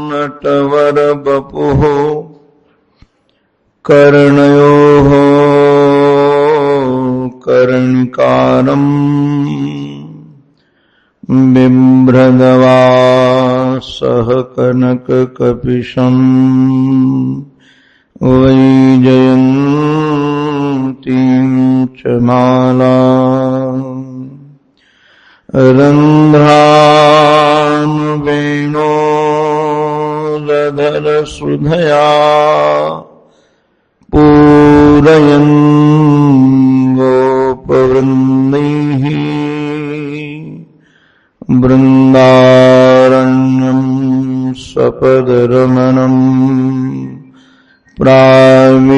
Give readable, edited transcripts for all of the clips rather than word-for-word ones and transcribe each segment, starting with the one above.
नटवर बपुः कर्णयोः कर्णिकारम् बिभ्रदवासः कनककपिशम् वैजयन्तीं च माला रन्ध्रानुवेणोदधरसुधया पूरयन् गोपवृन्दैः बृन्दारण्यं सपदरमणम् प्राविशद्गीतकीर्तिः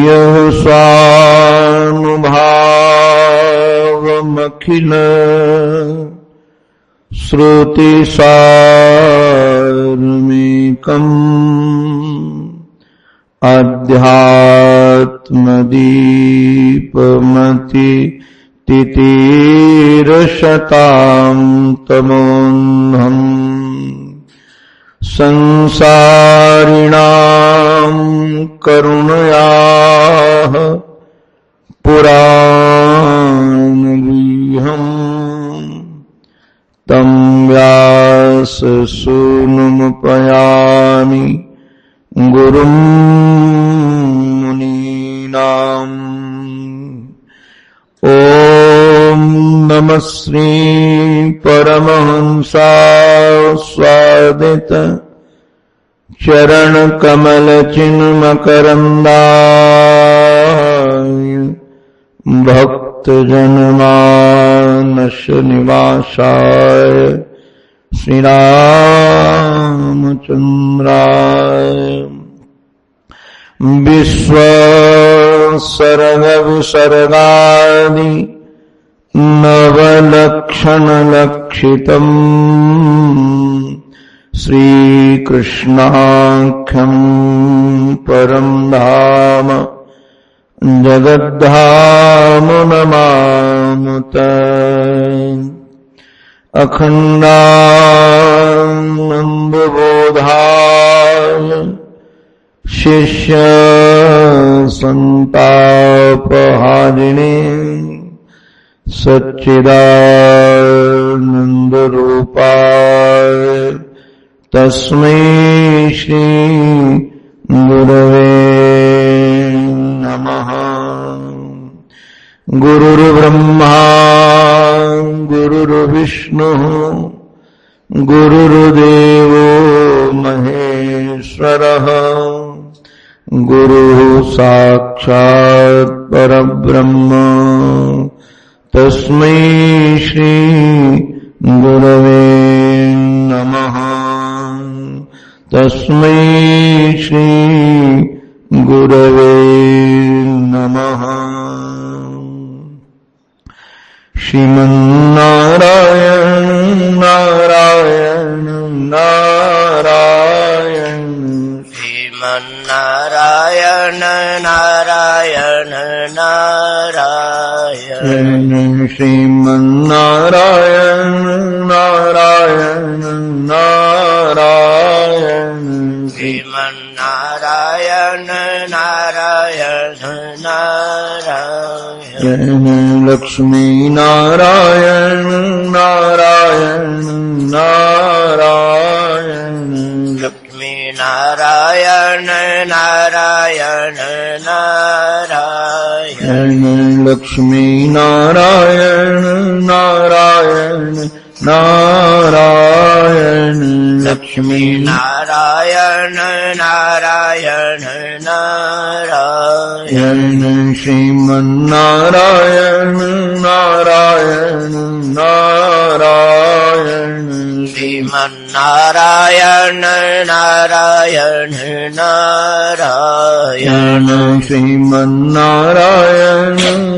यः स्वानुभावमखिल श्रुतिसारमेकम् अध्यात्मदीपमति तितीरशतां तमोन्धम् संसारिणां करुणयाः पुराणगृह्यम् तं व्याससूनुमुपयामि गुरुं मुनीनाम्। ॐ नमः श्री परमहंसास्वादित चरणकमलचिन्मकरन्दाय भक्तजनमानस निवासाय श्रीरामचन्द्राय विश्वसर्गविसर्गादि नवलक्षणलक्षितम् श्रीकृष्णाख्यं परं धाम जगद्धाम नमामि अखण्डानन्दबोधाय शिष्य संतापहारिणे सच्चिदानन्दरूपाय तस्मै श्री गुरवे नमः। गुरुर्ब्रह्मा गुरुर्विष्णुः गुरुर्देवो महेश्वरः गुरुः साक्षात् परब्रह्म तस्मै श्री गुरवे नमः। तस्मै श्री गुरवे नमः। श्रीमन्नारायण नारायण नारायण श्रीमन्नारायण नारायण नारायण श्रीमन्नारायण नारायण नारायण श्रीमन्नारायण नारायण नारायण लक्ष्मी नारायण नारायण नारायण लक्ष्मी नारायण नारायण नारायण लक्ष्मी नारायण नारायण नारायण लक्ष्मी नारायण नारायण नारायण श्रीमन्नारायण नारायण नारायण श्रीमन्नारायण नारायण नारायण श्रीमन्नारायण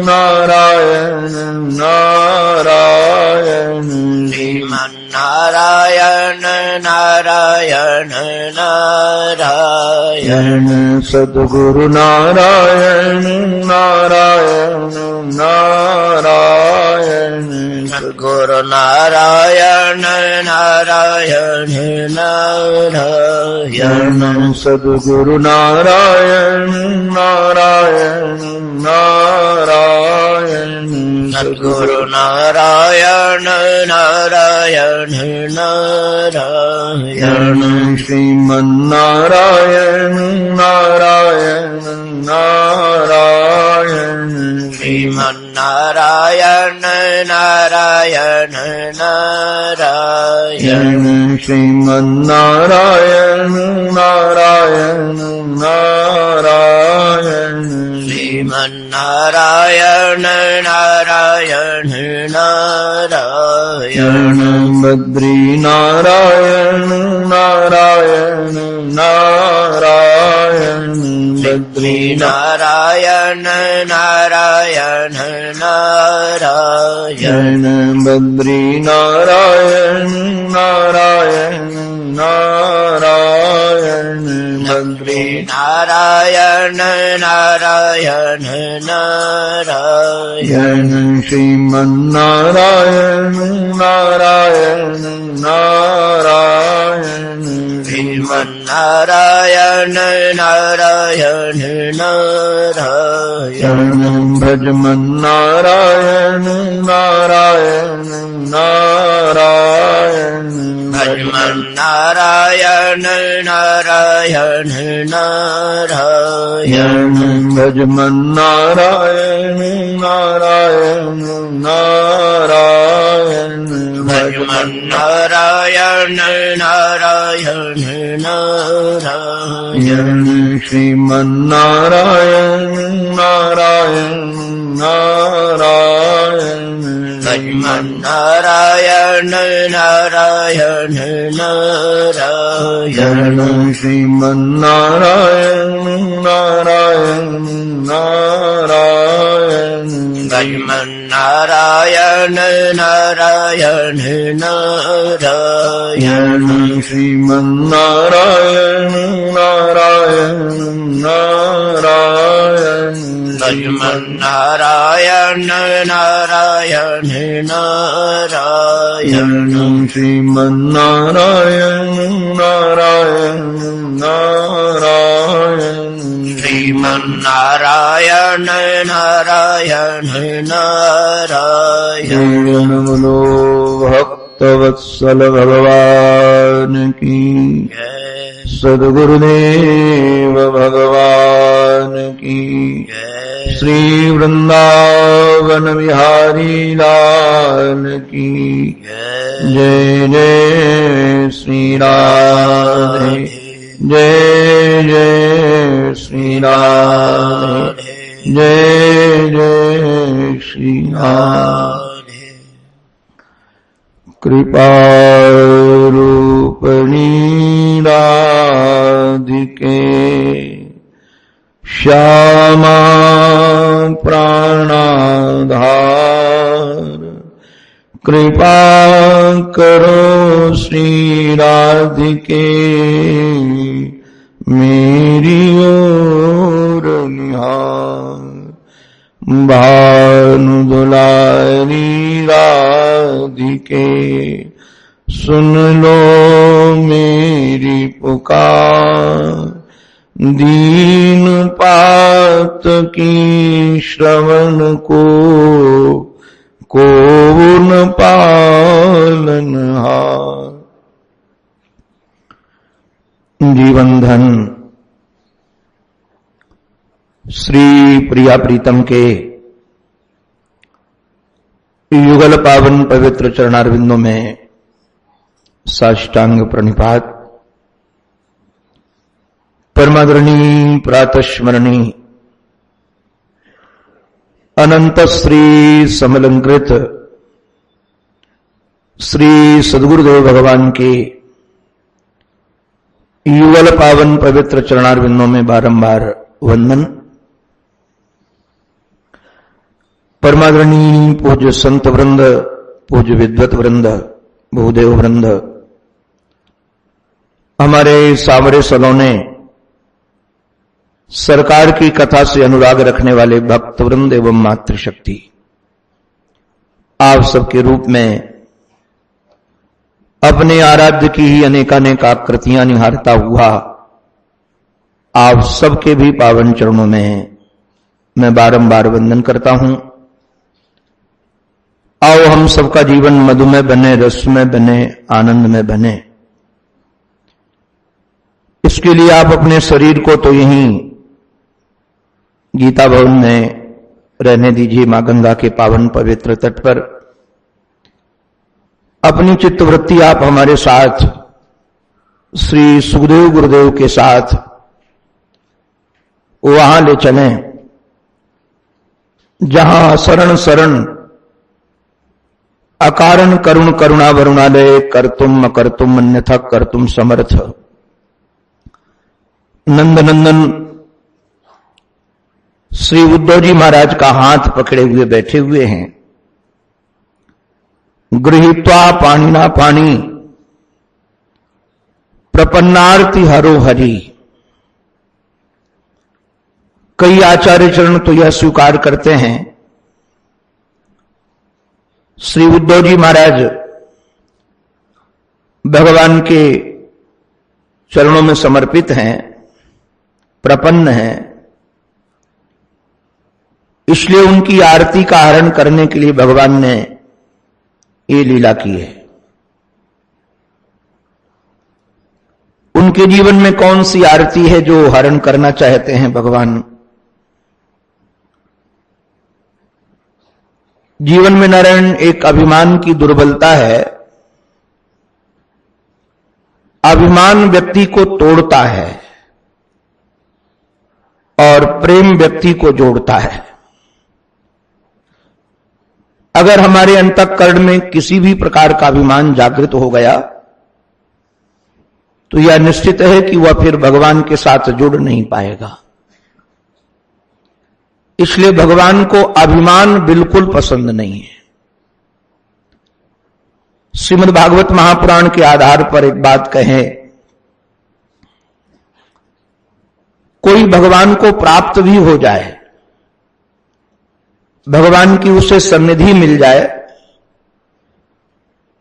नारायण नारायण श्रीमन्नारायण नारायण नारायण सद्गुरु नारायण नारायण नारायण सद्गुरु नारायण नारायण नारायण सद्गुरु नारायण नारायण नारायण सद्गुरु नारायण नारायण नारायण श्रीमन्नारायण नारायण नारायण श्रीमन्नारायण नारायण नारायण श्रीमन्नारायण नारायण नारायण श्रीमन्नारायण नारायण नारायण बद्री नारायण नारायण नारायण बद्री नारायण नारायण नारायण बद्री नारायण नारायण नारायण बद्री नारायण नारायण नारायण श्रीमन्नारायण नारायण नारायण श्रीमन्नारायण नारायण नारायण भजमन्नारायण नारायण नारायण भजमन्नारायण नारायण नारायण भजमन्नारायण नारायण नारायण भजमन्नारायण नारायण नारायण श्रीमन्नारायण नारायण नारायण भजमन्नारायण नारायण नारायण श्रीमन्नारायण नारायण नारायण भजमन्नारायण नारायण नारायण श्रीमन्नारायण नारायण नारायण भजमन्नारायण नारायण नारायण श्रीमन्नारायण नारायण नारायण श्रीमन्नारायण नारायण नारायण बोलो भक्तवत्सल भगवान की सद्गुरुदेव भगवान की श्री वृंदावन बिहारी लाल की जय जय श्री राधे जय जय श्री राधे जय जय श्री राधे कृपा रूपणी राधिके श्यामा प्राणाधार कृपा करो श्री राधिके मेरी ओर निहार भानु दुलारी राधिके सुन लो मेरी पुकार दीन पात की श्रवण को न पालनहार जीवन धन श्री प्रिया प्रीतम के युगल पावन पवित्र चरणारविंदों में साष्टांग प्रणिपात। परमादरणी प्रातस्मरणी अनंत श्री समलंकृत श्री सद्गुरुदेव भगवान के युगल पावन पवित्र चरणारविंदों में बारंबार वंदन। परमादरणी पूज्य संत वृंद, पूज्य विद्वत वृंद, भूदेव वृंद, हमारे सावरे सलोने सरकार की कथा से अनुराग रखने वाले भक्त वृंद एवं मातृशक्ति, आप सबके रूप में अपने आराध्य की ही अनेकानेक आकृतियां निहारता हुआ आप सबके भी पावन चरणों में मैं बारंबार वंदन करता हूं। आओ हम सबका जीवन मधुमय बने, रसमय बने, आनंद में बने। इसके लिए आप अपने शरीर को तो यहीं गीता भवन में रहने दीजिए, मां गंगा के पावन पवित्र तट पर। अपनी चित्तवृत्ति आप हमारे साथ श्री सुखदेव गुरुदेव के साथ वहां ले चलें जहां शरण शरण अकारण करुण करुणा वरुणालय कर्तुम अकर्तुम अन्यथा कर्तुम समर्थ नंद नंदन श्री उद्धव जी महाराज का हाथ पकड़े हुए बैठे हुए हैं। गृहीत्वा पाणिना पाणी प्रपन्नार्ति हरो हरि। कई आचार्य चरण तो यह स्वीकार करते हैं श्री उद्धव जी महाराज भगवान के चरणों में समर्पित हैं, प्रपन्न हैं, इसलिए उनकी आरती का हरण करने के लिए भगवान ने ये लीला की है। उनके जीवन में कौन सी आरती है जो हरण करना चाहते हैं भगवान? जीवन में नारायण एक अभिमान की दुर्बलता है। अभिमान व्यक्ति को तोड़ता है और प्रेम व्यक्ति को जोड़ता है। अगर हमारे अंतःकरण में किसी भी प्रकार का अभिमान जागृत हो गया तो यह निश्चित है कि वह फिर भगवान के साथ जुड़ नहीं पाएगा। इसलिए भगवान को अभिमान बिल्कुल पसंद नहीं है। श्रीमद् भागवत महापुराण के आधार पर एक बात कहें, कोई भगवान को प्राप्त भी हो जाए, भगवान की उसे सन्निधि मिल जाए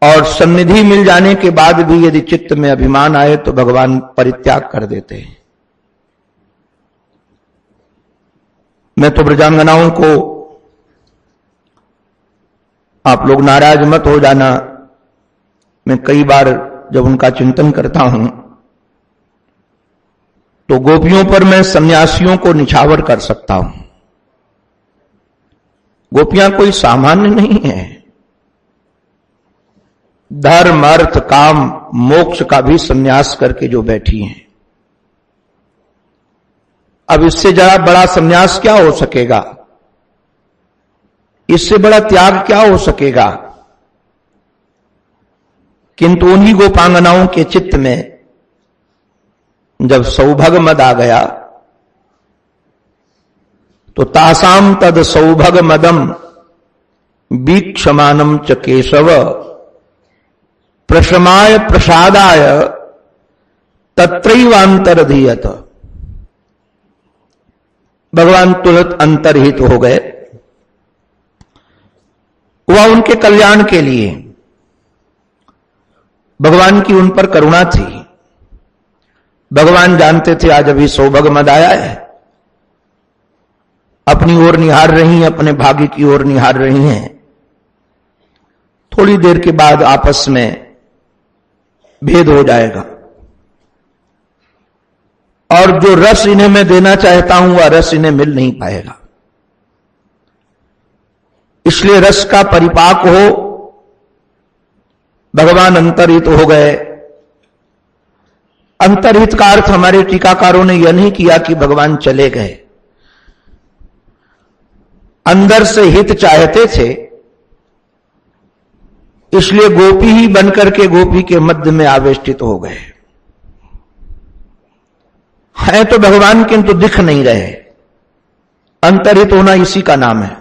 और सन्निधि मिल जाने के बाद भी यदि चित्त में अभिमान आए तो भगवान परित्याग कर देते हैं। मैं तो ब्रजांगनाओं को, आप लोग नाराज मत हो जाना, मैं कई बार जब उनका चिंतन करता हूं तो गोपियों पर मैं सन्यासियों को निछावर कर सकता हूं। गोपियां कोई सामान्य नहीं है। धर्म अर्थ काम मोक्ष का भी संन्यास करके जो बैठी हैं। अब इससे जरा बड़ा संन्यास क्या हो सकेगा? इससे बड़ा त्याग क्या हो सकेगा? किंतु उन्हीं गोपांगनाओं के चित्त में जब सौभग मद आ गया तो तासाम तद सौभग मदम वीक्षमानम च केशव प्रशमाय प्रसादाय तत्रैवांतरधीयत। भगवान तुरंत अंतर्हित हो गए। वह उनके कल्याण के लिए, भगवान की उन पर करुणा थी। भगवान जानते थे आज अभी सौभग मद आया है, अपनी ओर निहार रही हैं, अपने भाग्य की ओर निहार रही हैं। थोड़ी देर के बाद आपस में भेद हो जाएगा और जो रस इन्हें मैं देना चाहता हूं वह रस इन्हें मिल नहीं पाएगा। इसलिए रस का परिपाक हो, भगवान अंतर्हित हो गए। अंतर्हित का अर्थ हमारे टीकाकारों ने यह नहीं किया कि भगवान चले गए। अंदर से हित चाहते थे, इसलिए गोपी ही बनकर के गोपी के मध्य में आवेष्टित हो गए। हैं तो भगवान किंतु दिख नहीं रहे। अंतर्हित होना इसी का नाम है।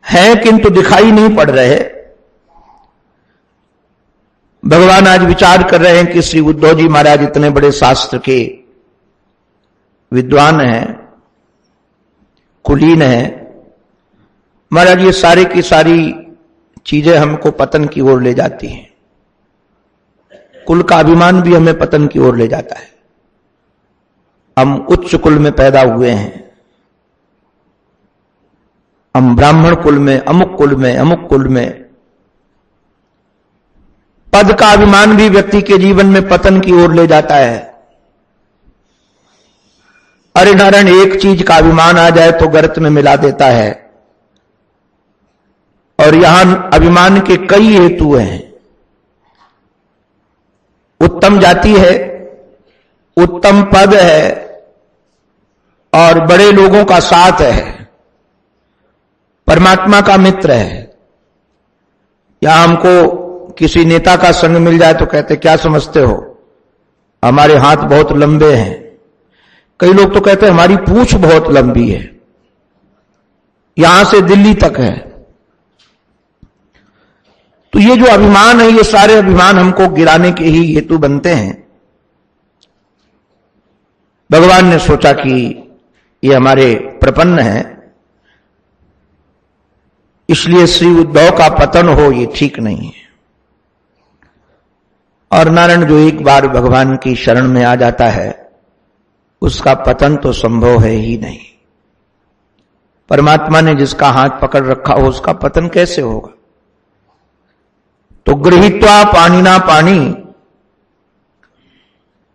हैं किंतु दिखाई नहीं पड़ रहे। भगवान आज विचार कर रहे हैं कि श्री उद्धव जी महाराज इतने बड़े शास्त्र के विद्वान हैं, कुलीन हैं, महाराज ये सारी की सारी चीजें हमको पतन की ओर ले जाती हैं। कुल का अभिमान भी हमें पतन की ओर ले जाता है। हम उच्च कुल में पैदा हुए हैं, हम ब्राह्मण कुल में, अमुक कुल में, अमुक कुल में। पद का अभिमान भी व्यक्ति के जीवन में पतन की ओर ले जाता है। अरे नारायण, एक चीज का अभिमान आ जाए तो गर्त में मिला देता है। और यहां अभिमान के कई हेतु हैं। उत्तम जाति है, उत्तम पद है और बड़े लोगों का साथ है, परमात्मा का मित्र है। या हमको किसी नेता का संग मिल जाए तो कहते क्या समझते हो, हमारे हाथ बहुत लंबे हैं। कई लोग तो कहते हैं हमारी पूंछ बहुत लंबी है, यहां से दिल्ली तक है। तो ये जो अभिमान है, ये सारे अभिमान हमको गिराने के ही हेतु बनते हैं। भगवान ने सोचा कि ये हमारे प्रपन्न हैं, इसलिए श्री उद्धव का पतन हो ये ठीक नहीं है। और नारायण जो एक बार भगवान की शरण में आ जाता है उसका पतन तो संभव है ही नहीं। परमात्मा ने जिसका हाथ पकड़ रखा हो उसका पतन कैसे होगा। तो गृहीत्वा पाणिना पाणी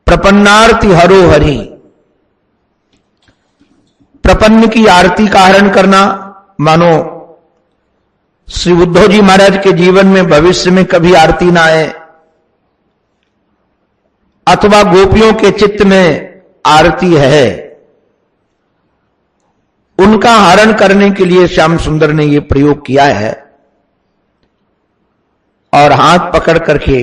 प्रपन्नार्ति हरो हरि। प्रपन्न की आरती का हरण करना, मानो श्री उद्धव जी महाराज के जीवन में भविष्य में कभी आरती ना आए, अथवा गोपियों के चित्त में आरती है, उनका हरण करने के लिए श्याम सुंदर ने यह प्रयोग किया है। और हाथ पकड़ करके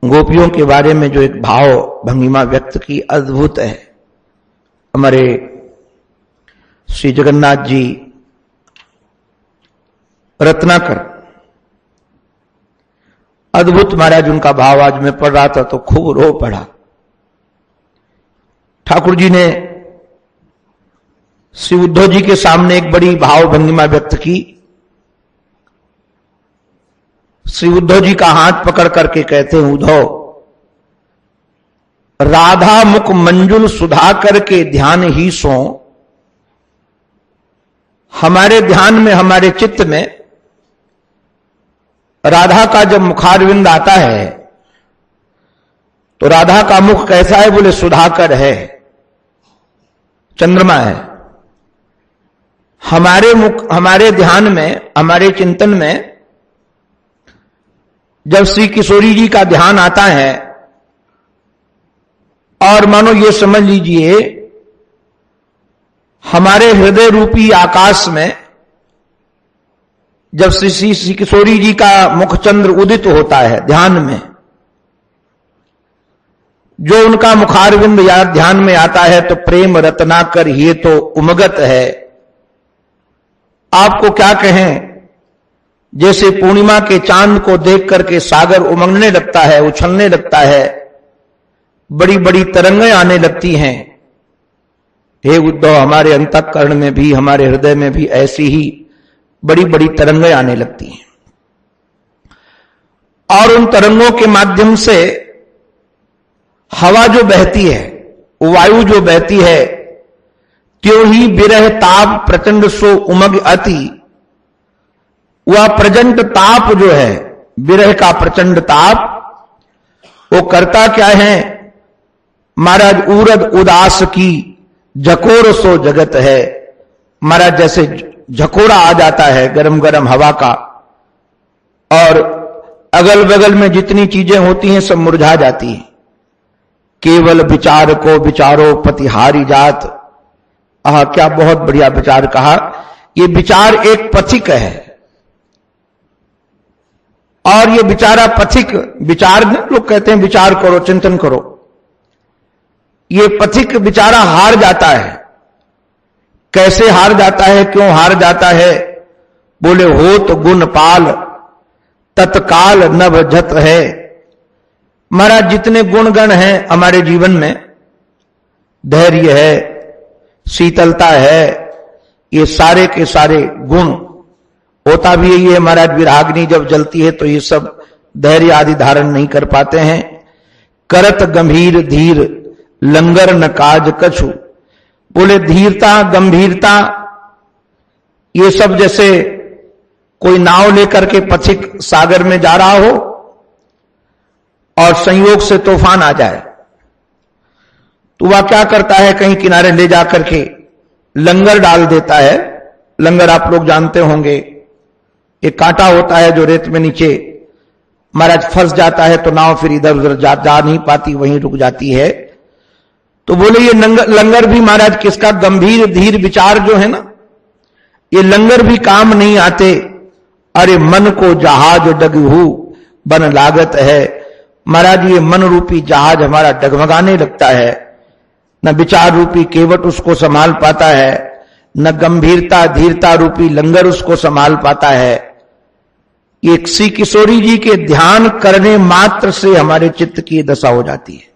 गोपियों के बारे में जो एक भाव भंगिमा व्यक्त की, अद्भुत है। हमारे श्री जगन्नाथ जी रत्नाकर, अद्भुत महाराज उनका भाव आज मैं पढ़ रहा था तो खूब रो पड़ा। ठाकुर जी ने श्री उद्धव जी के सामने एक बड़ी भाव भंगिमा व्यक्त की। श्री उद्धव जी का हाथ पकड़ करके कहते हैं, उद्धव राधा मुख मंजुल सुधा करके ध्यान ही सो। हमारे ध्यान में, हमारे चित्त में राधा का जब मुखारविंद आता है तो राधा का मुख कैसा है, बोले सुधाकर है, चंद्रमा है। हमारे मुख, हमारे ध्यान में, हमारे चिंतन में जब श्री किशोरी जी का ध्यान आता है और मानो ये समझ लीजिए हमारे हृदय रूपी आकाश में जब श्री किशोरी जी का मुखचंद्र उदित होता है ध्यान में, जो उनका मुखारविंद या ध्यान में आता है तो प्रेम रत्नाकर ये तो उमगत है। आपको क्या कहें, जैसे पूर्णिमा के चांद को देख करके सागर उमंगने लगता है, उछलने लगता है, बड़ी बड़ी तरंगें आने लगती हैं। हे उद्धव, हमारे अंतःकरण में भी, हमारे हृदय में भी ऐसी ही बड़ी बड़ी तरंगें आने लगती हैं। और उन तरंगों के माध्यम से हवा जो बहती है, वायु जो बहती है, त्यों ही विरह ताप प्रचंड सो उमग अति। वह प्रचंड ताप जो है, विरह का प्रचंड ताप, वो करता क्या है महाराज, उरद उदास की झकोर सो जगत है। महाराज जैसे झकोरा आ जाता है गरम गरम हवा का, और अगल बगल में जितनी चीजें होती हैं सब मुरझा जाती हैं। केवल विचार को विचारो पतिहारी जात। क्या बहुत बढ़िया विचार कहा। ये विचार एक पथिक है, और ये बेचारा पथिक, विचार लोग कहते हैं विचार करो, चिंतन करो, ये पथिक बेचारा हार जाता है। कैसे हार जाता है, क्यों हार जाता है, बोले हो तो गुण पाल तत्काल नभ जत है। महाराज जितने गुणगण हैं हमारे जीवन में, धैर्य है, शीतलता है, ये सारे के सारे गुण। होता भी यही है महाराज, विराग्नि जब जलती है तो ये सब धैर्य आदि धारण नहीं कर पाते हैं। करत गंभीर धीर लंगर न काज कछु। बोले धीरता गंभीरता ये सब जैसे कोई नाव लेकर के पथिक सागर में जा रहा हो और संयोग से तूफान आ जाए तो वह क्या करता है, कहीं किनारे ले जाकर के लंगर डाल देता है। लंगर आप लोग जानते होंगे, एक कांटा होता है जो रेत में नीचे महाराज फंस जाता है तो नाव फिर इधर उधर जा नहीं पाती, वहीं रुक जाती है। तो बोले ये लंगर भी महाराज किसका, गंभीर धीर विचार जो है ना, ये लंगर भी काम नहीं आते। अरे मन को जहाज डगहू बन लागत है। महाराज ये मन रूपी जहाज हमारा डगमगाने लगता है, न विचार रूपी केवट उसको संभाल पाता है, न गंभीरता धीरता रूपी लंगर उसको संभाल पाता है। एक श्री किशोरी जी के ध्यान करने मात्र से हमारे चित्त की दशा हो जाती है,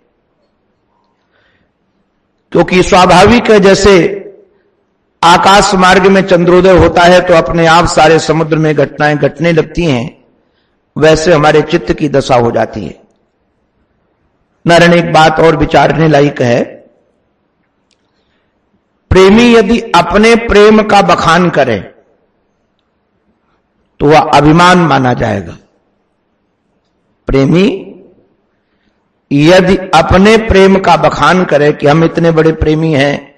क्योंकि स्वाभाविक है जैसे आकाश मार्ग में चंद्रोदय होता है तो अपने आप सारे समुद्र में घटनाएं घटने लगती हैं, वैसे हमारे चित्त की दशा हो जाती है। नारायण एक बात और विचारने लायक है, प्रेमी यदि अपने प्रेम का बखान करे तो वह अभिमान माना जाएगा। प्रेमी यदि अपने प्रेम का बखान करे कि हम इतने बड़े प्रेमी हैं,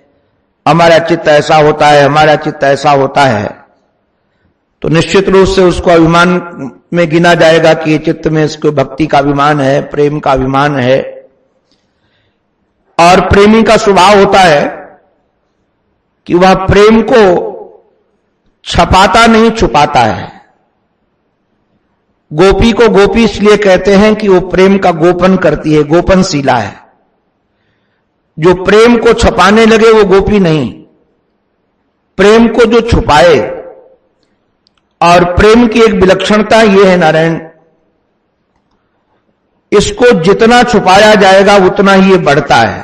हमारा चित्त ऐसा होता है, हमारा चित्त ऐसा होता है, तो निश्चित रूप से उसको अभिमान में गिना जाएगा कि ये चित्त में इसको भक्ति का अभिमान है, प्रेम का अभिमान है। और प्रेमी का स्वभाव होता है कि वह प्रेम को छपाता नहीं छुपाता है। गोपी को गोपी इसलिए कहते हैं कि वो प्रेम का गोपन करती है, गोपनशीला है। जो प्रेम को छपाने लगे वो गोपी नहीं, प्रेम को जो छुपाए। और प्रेम की एक विलक्षणता यह है नारायण, इसको जितना छुपाया जाएगा उतना ही ये बढ़ता है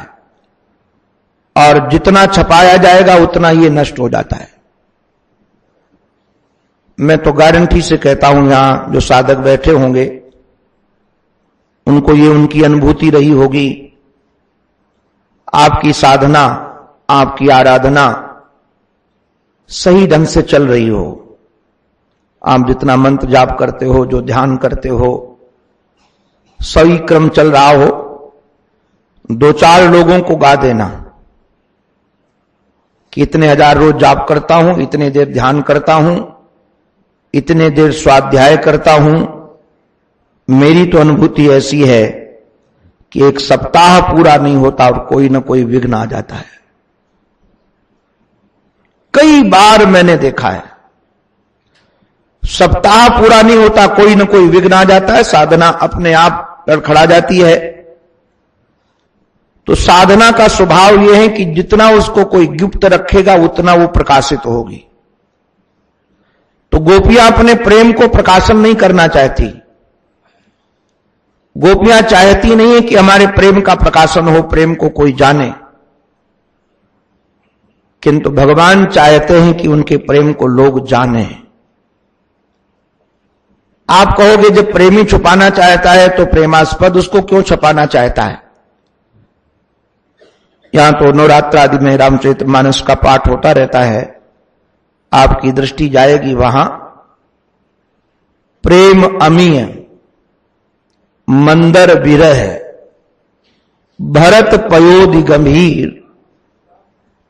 और जितना छुपाया जाएगा उतना ये नष्ट हो जाता है। मैं तो गारंटी से कहता हूं, यहां जो साधक बैठे होंगे उनको ये उनकी अनुभूति रही होगी। आपकी साधना, आपकी आराधना सही ढंग से चल रही हो, आप जितना मंत्र जाप करते हो, जो ध्यान करते हो, सही क्रम चल रहा हो, दो चार लोगों को गा देना कि इतने हजार रोज जाप करता हूं, इतने देर ध्यान करता हूं, इतने देर स्वाध्याय करता हूं। मेरी तो अनुभूति ऐसी है कि एक सप्ताह पूरा नहीं होता और कोई ना कोई विघ्न आ जाता है। कई बार मैंने देखा है, सप्ताह पूरा नहीं होता, कोई ना कोई विघ्न आ जाता है, साधना अपने आप लड़खड़ा जाती है। तो साधना का स्वभाव यह है कि जितना उसको कोई गुप्त रखेगा उतना वो प्रकाशित होगी। तो गोपियां अपने प्रेम को प्रकाशन नहीं करना चाहती, गोपियां चाहती नहीं है कि हमारे प्रेम का प्रकाशन हो, प्रेम को कोई जाने, किंतु भगवान चाहते हैं कि उनके प्रेम को लोग जाने। आप कहोगे जब प्रेमी छुपाना चाहता है तो प्रेमास्पद उसको क्यों छुपाना चाहता है? यहां तो नवरात्र आदि में रामचरितमानस का पाठ होता रहता है, आपकी दृष्टि जाएगी वहां। प्रेम अमीय मंदर विरह भरत पयोधि गंभीर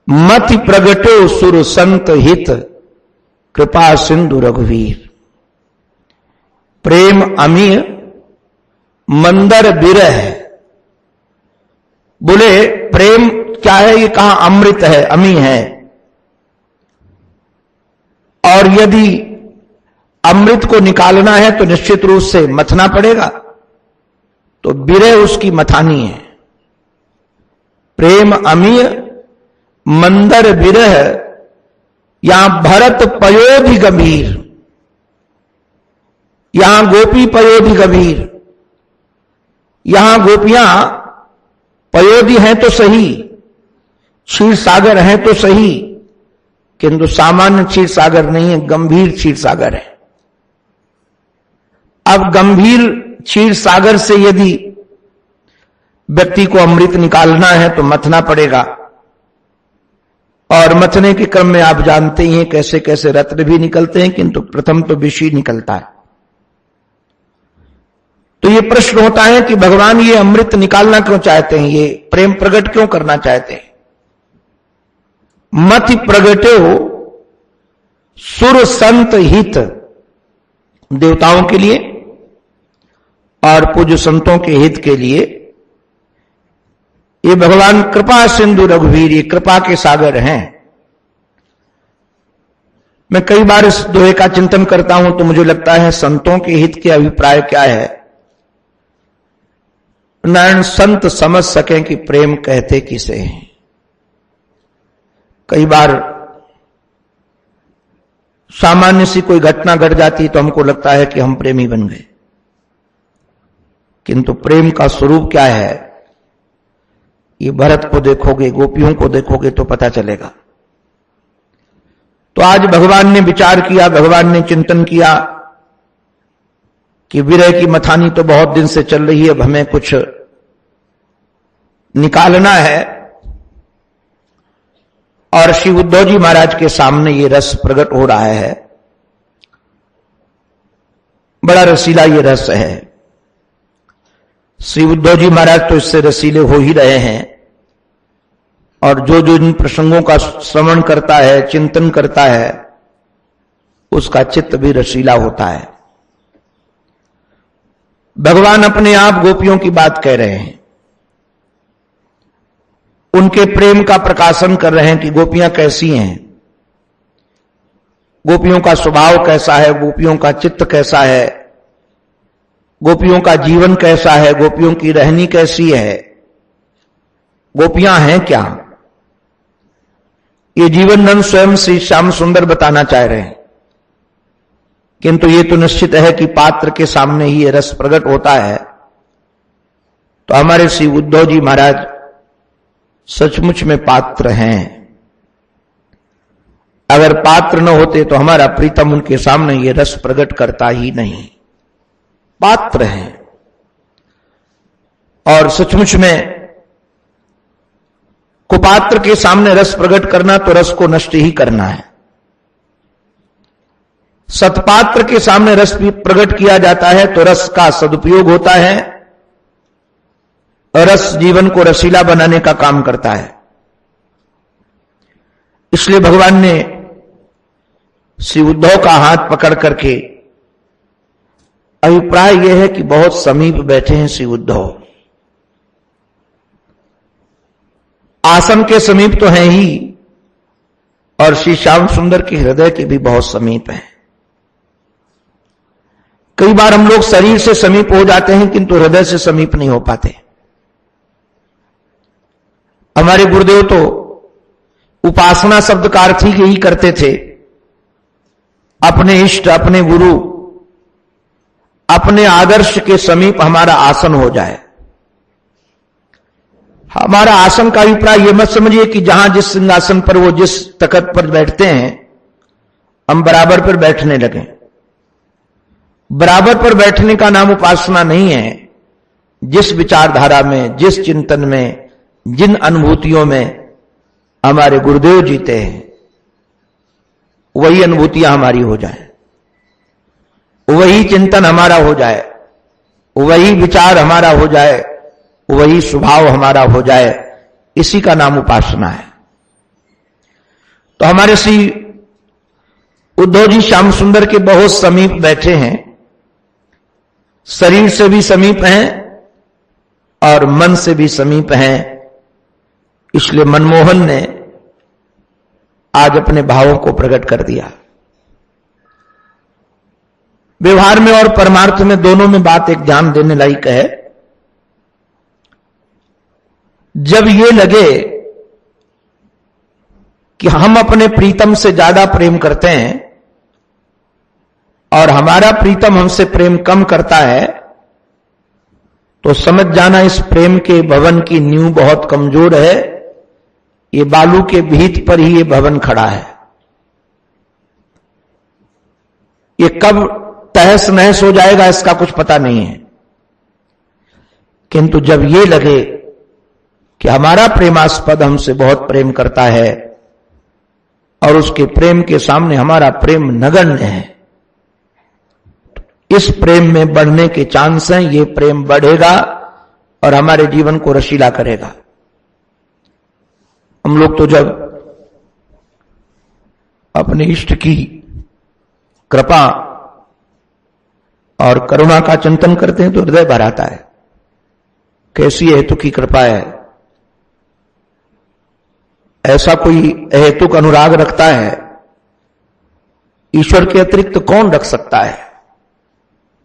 मति प्रगटो सुर संत हित कृपा सिंधु रघुवीर। प्रेम अमीय मंदर विरह, बोले प्रेम क्या है? ये कहां अमृत है, अमी है। और यदि अमृत को निकालना है तो निश्चित रूप से मथना पड़ेगा, तो विरह उसकी मथानी है। प्रेम अमीय मंदर विरह, यहां भरत पयोधि गंभीर, यहां गोपी पयोधि गंभीर। यहां गोपियां पयोधि हैं तो सही, क्षीर सागर हैं तो सही, किंतु सामान्य क्षीर सागर नहीं है, गंभीर क्षीर सागर है। अब गंभीर क्षीर सागर से यदि व्यक्ति को अमृत निकालना है तो मथना पड़ेगा, और मथने के क्रम में आप जानते ही हैं कैसे कैसे रत्न भी निकलते हैं, किंतु प्रथम तो विष ही निकलता है। तो ये प्रश्न होता है कि भगवान ये अमृत निकालना क्यों चाहते हैं, ये प्रेम प्रकट क्यों करना चाहते हैं। मति प्रगटे हो सुर संत हित, देवताओं के लिए और पूज्य संतों के हित के लिए ये भगवान कृपा सिंधु रघुवीर, ये कृपा के सागर हैं। मैं कई बार इस दोहे का चिंतन करता हूं तो मुझे लगता है संतों के हित के अभिप्राय क्या है। नारायण संत समझ सकें कि प्रेम कहते किसे हैं। कई बार सामान्य सी कोई घटना घट जाती तो हमको लगता है कि हम प्रेमी बन गए, किंतु प्रेम का स्वरूप क्या है ये भरत को देखोगे, गोपियों को देखोगे तो पता चलेगा। तो आज भगवान ने विचार किया, भगवान ने चिंतन किया कि विरह की मथानी तो बहुत दिन से चल रही है, अब हमें कुछ निकालना है। और श्री उद्धव जी महाराज के सामने ये रस प्रकट हो रहा है। बड़ा रसीला ये रस है। श्री उद्धव जी महाराज तो इससे रसीले हो ही रहे हैं, और जो जो इन प्रसंगों का श्रवण करता है, चिंतन करता है, उसका चित्त भी रसीला होता है। भगवान अपने आप गोपियों की बात कह रहे हैं, उनके प्रेम का प्रकाशन कर रहे हैं कि गोपियां कैसी हैं, गोपियों का स्वभाव कैसा है, गोपियों का चित्त कैसा है, गोपियों का जीवन कैसा है, गोपियों की रहनी कैसी है, गोपियां हैं क्या। ये जीवन नंद स्वयं श्री श्याम सुंदर बताना चाह रहे हैं, किंतु ये तो निश्चित है कि पात्र के सामने ही ये रस प्रकट होता है। तो हमारे श्री उद्धव जी महाराज सचमुच में पात्र हैं। अगर पात्र न होते तो हमारा प्रीतम उनके सामने ये रस प्रकट करता ही नहीं। पात्र हैं, और सचमुच में कुपात्र के सामने रस प्रकट करना तो रस को नष्ट ही करना है। सत्पात्र के सामने रस प्रकट किया जाता है तो रस का सदुपयोग होता है, और रस जीवन को रसीला बनाने का काम करता है। इसलिए भगवान ने श्री उद्धव का हाथ पकड़ करके, अभिप्राय यह है कि बहुत समीप बैठे हैं श्री उद्धव, आसन के समीप तो हैं ही, और श्री श्याम सुंदर के हृदय के भी बहुत समीप हैं। कई बार हम लोग शरीर से समीप हो जाते हैं किंतु हृदय से समीप नहीं हो पाते। हमारे गुरुदेव तो उपासना शब्द का अर्थ ही यही करते थे, अपने इष्ट, अपने गुरु, अपने आदर्श के समीप हमारा आसन हो जाए। हमारा आसन का अभिप्राय यह मत समझिए कि जहां जिस सिंहासन पर वो जिस तख्त पर बैठते हैं हम बराबर पर बैठने लगे। बराबर पर बैठने का नाम उपासना नहीं है। जिस विचारधारा में, जिस चिंतन में, जिन अनुभूतियों में हमारे गुरुदेव जीते हैं, वही अनुभूतियां हमारी हो जाए, वही चिंतन हमारा हो जाए, वही विचार हमारा हो जाए, वही स्वभाव हमारा हो जाए, इसी का नाम उपासना है। तो हमारे श्री उद्धव जी श्याम सुंदर के बहुत समीप बैठे हैं, शरीर से भी समीप हैं और मन से भी समीप हैं। इसलिए मनमोहन ने आज अपने भावों को प्रकट कर दिया। व्यवहार में और परमार्थ में दोनों में बात एक ध्यान देने लायक है। जब ये लगे कि हम अपने प्रीतम से ज्यादा प्रेम करते हैं और हमारा प्रीतम हमसे प्रेम कम करता है, तो समझ जाना इस प्रेम के भवन की नींव बहुत कमजोर है। ये बालू के भीत पर ही ये भवन खड़ा है। ये कब तहस नहस हो जाएगा इसका कुछ पता नहीं है। किंतु जब ये लगे कि हमारा प्रेमास्पद हमसे बहुत प्रेम करता है और उसके प्रेम के सामने हमारा प्रेम नगण्य है, इस प्रेम में बढ़ने के चांस हैं। ये प्रेम बढ़ेगा और हमारे जीवन को रसीला करेगा। हम लोग तो जब अपने इष्ट की कृपा और करुणा का चिंतन करते हैं तो हृदय भर आता है। कैसी हेतु की कृपा है, ऐसा कोई हेतुक अनुराग रखता है, ईश्वर के अतिरिक्त कौन रख सकता है।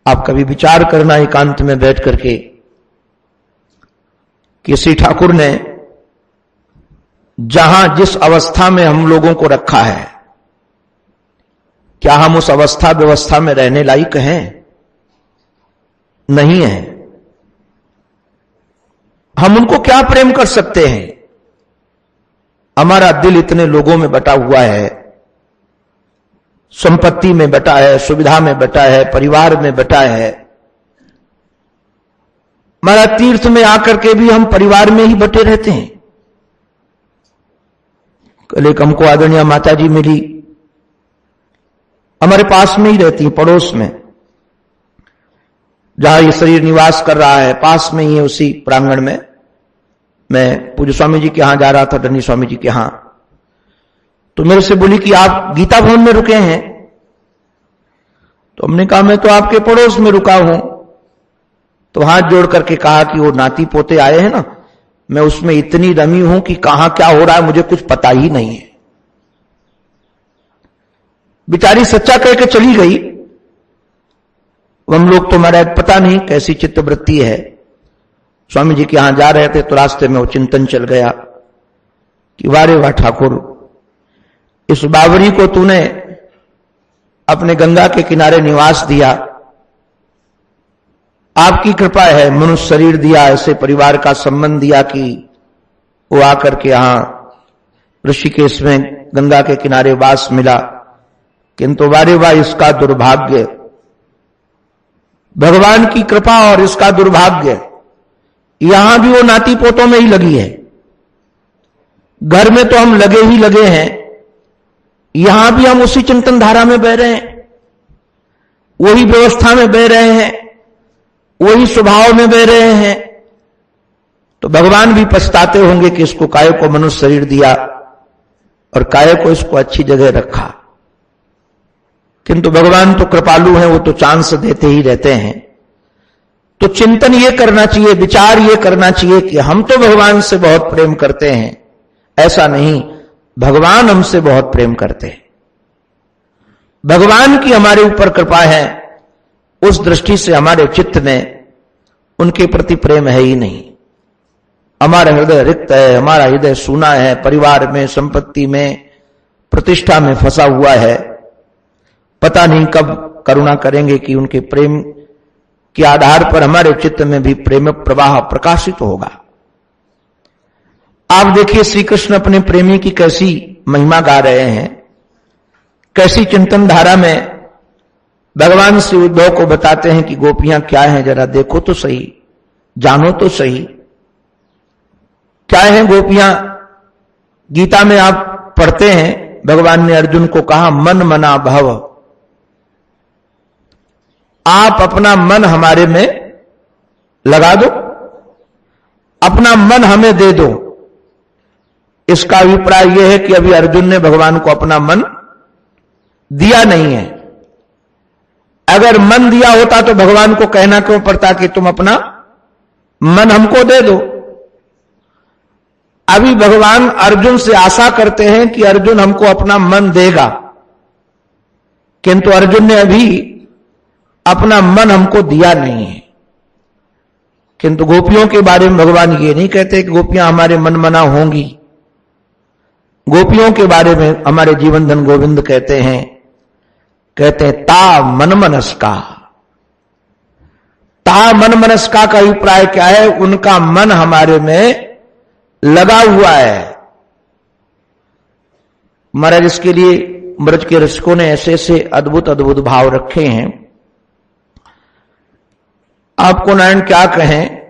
आप कभी विचार करना एकांत में बैठ करके, किसी ठाकुर ने जहां जिस अवस्था में हम लोगों को रखा है, क्या हम उस अवस्था व्यवस्था में रहने लायक हैं? नहीं है। हम उनको क्या प्रेम कर सकते हैं? हमारा दिल इतने लोगों में बटा हुआ है, संपत्ति में बटा है, सुविधा में बटा है, परिवार में बटा है। हमारा तीर्थ में आकर के भी हम परिवार में ही बटे रहते हैं। कल एक हमको आदरणीय माता जी मिली, हमारे पास में ही रहती हैं, पड़ोस में, जहां ये शरीर निवास कर रहा है पास में ही है, उसी प्रांगण में। मैं पूज्य स्वामी जी के यहां जा रहा था, धनी स्वामी जी के यहां, तो मेरे से बोली कि आप गीता भवन में रुके हैं। तो हमने कहा मैं तो आपके पड़ोस में रुका हूं। तो हाथ जोड़ करके कहा कि वो नाती पोते आए हैं ना, मैं उसमें इतनी रमी हूं कि कहां क्या हो रहा है मुझे कुछ पता ही नहीं है। बेचारी सच्चा कह के चली गई। हम लोग तो महाराज पता नहीं कैसी चित्तवृत्ति है, स्वामी जी के यहां जा रहे थे तो रास्ते में वो चिंतन चल गया कि वारे वाह ठाकुर, इस बावरी को तूने अपने गंगा के किनारे निवास दिया, आपकी कृपा है, मनुष्य शरीर दिया, ऐसे परिवार का संबंध दिया कि वो आकर के यहां ऋषिकेश में गंगा के किनारे वास मिला। किंतु वारे वाह इसका दुर्भाग्य, भगवान की कृपा और इसका दुर्भाग्य, यहां भी वो नाती पोतों में ही लगी है। घर में तो हम लगे ही लगे हैं, यहां भी हम उसी चिंतन धारा में बह रहे हैं, वही व्यवस्था में बह रहे हैं, वही स्वभाव में बह रहे हैं। तो भगवान भी पछताते होंगे कि इसको काय को मनुष्य शरीर दिया और काय को इसको अच्छी जगह रखा। किंतु भगवान तो कृपालु हैं, वो तो चांस देते ही रहते हैं। तो चिंतन ये करना चाहिए, विचार ये करना चाहिए कि हम तो भगवान से बहुत प्रेम करते हैं, ऐसा नहीं, भगवान हमसे बहुत प्रेम करते हैं। भगवान की हमारे ऊपर कृपा है, उस दृष्टि से हमारे चित्त में उनके प्रति प्रेम है ही नहीं। हमारा हृदय रिक्त है, हमारा हृदय सूना है, परिवार में, संपत्ति में, प्रतिष्ठा में फंसा हुआ है। पता नहीं कब करुणा करेंगे कि उनके प्रेम के आधार पर हमारे चित्त में भी प्रेम प्रवाह प्रकाशित होगा। आप देखिए श्री कृष्ण अपने प्रेमी की कैसी महिमा गा रहे हैं, कैसी चिंतन धारा में भगवान श्री उद्धव को बताते हैं कि गोपियां क्या हैं, जरा देखो तो सही, जानो तो सही, क्या है गोपियां। गीता में आप पढ़ते हैं, भगवान ने अर्जुन को कहा मन मना भव, आप अपना मन हमारे में लगा दो, अपना मन हमें दे दो। इसका अभिप्राय यह है कि अभी अर्जुन ने भगवान को अपना मन दिया नहीं है। अगर मन दिया होता तो भगवान को कहना क्यों पड़ता कि तुम अपना मन हमको दे दो। अभी भगवान अर्जुन से आशा करते हैं कि अर्जुन हमको अपना मन देगा, किंतु अर्जुन ने अभी अपना मन हमको दिया नहीं है। किंतु गोपियों के बारे में भगवान ये नहीं कहते कि गोपियां हमारे मन मना होंगी। गोपियों के बारे में हमारे जीवन धन गोविंद कहते हैं ता मन मनस्का। ता मन मनस्का का अभिप्राय क्या है? उनका मन हमारे में लगा हुआ है। महाराज इसके लिए ब्रज के रसिकों ने ऐसे ऐसे अद्भुत अद्भुत भाव रखे हैं, आपको नारायण क्या कहें।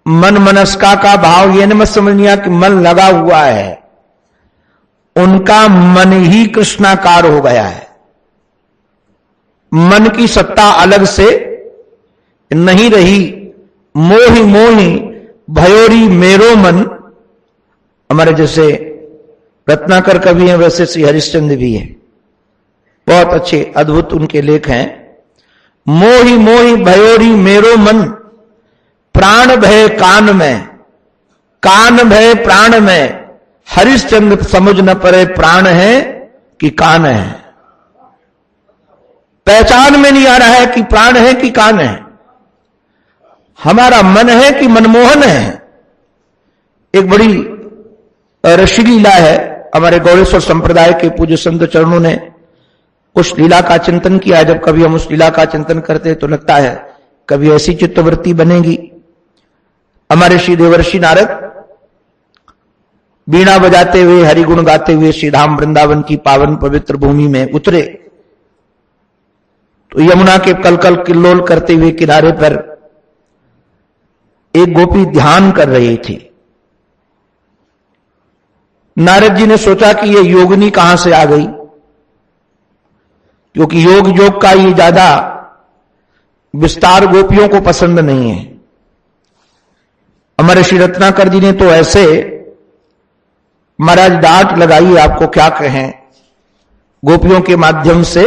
मन मनस्का का भाव ये न मत समझनिया कि मन लगा हुआ है, उनका मन ही कृष्णाकार हो गया है। मन की सत्ता अलग से नहीं रही। मोहि मोहि भयोरी मेरो मन, हमारे जैसे रत्नाकर कवि हैं वैसे श्री हरिश्चंद्र भी हैं, बहुत अच्छे अद्भुत उनके लेख हैं। मोहि मोहि भयोरी मेरो मन, प्राण भय कान में, कान भय प्राण में, हरिश्चंद्र समझ न पड़े प्राण है कि कान है। पहचान में नहीं आ रहा है कि प्राण है कि कान है, हमारा मन है कि मनमोहन है। एक बड़ी ऋषि लीला है, हमारे गौरेश्वर संप्रदाय के पूज्य संत चरणों ने उस लीला का चिंतन किया। जब कभी हम उस लीला का चिंतन करते तो लगता है कभी ऐसी चित्तवृत्ति बनेगी। हमारे श्री देवर्षि नारद बीणा बजाते हुए हरिगुण गाते हुए श्री धाम वृंदावन की पावन पवित्र भूमि में उतरे, तो यमुना के कलकल किल्लोल करते हुए किनारे पर एक गोपी ध्यान कर रही थी। नारद जी ने सोचा कि ये योगिनी कहां से आ गई, क्योंकि योग का ये ज्यादा विस्तार गोपियों को पसंद नहीं है। हमारे श्री रत्नाकर जी ने तो ऐसे महाराज डांट लगाई, आपको क्या कहें, गोपियों के माध्यम से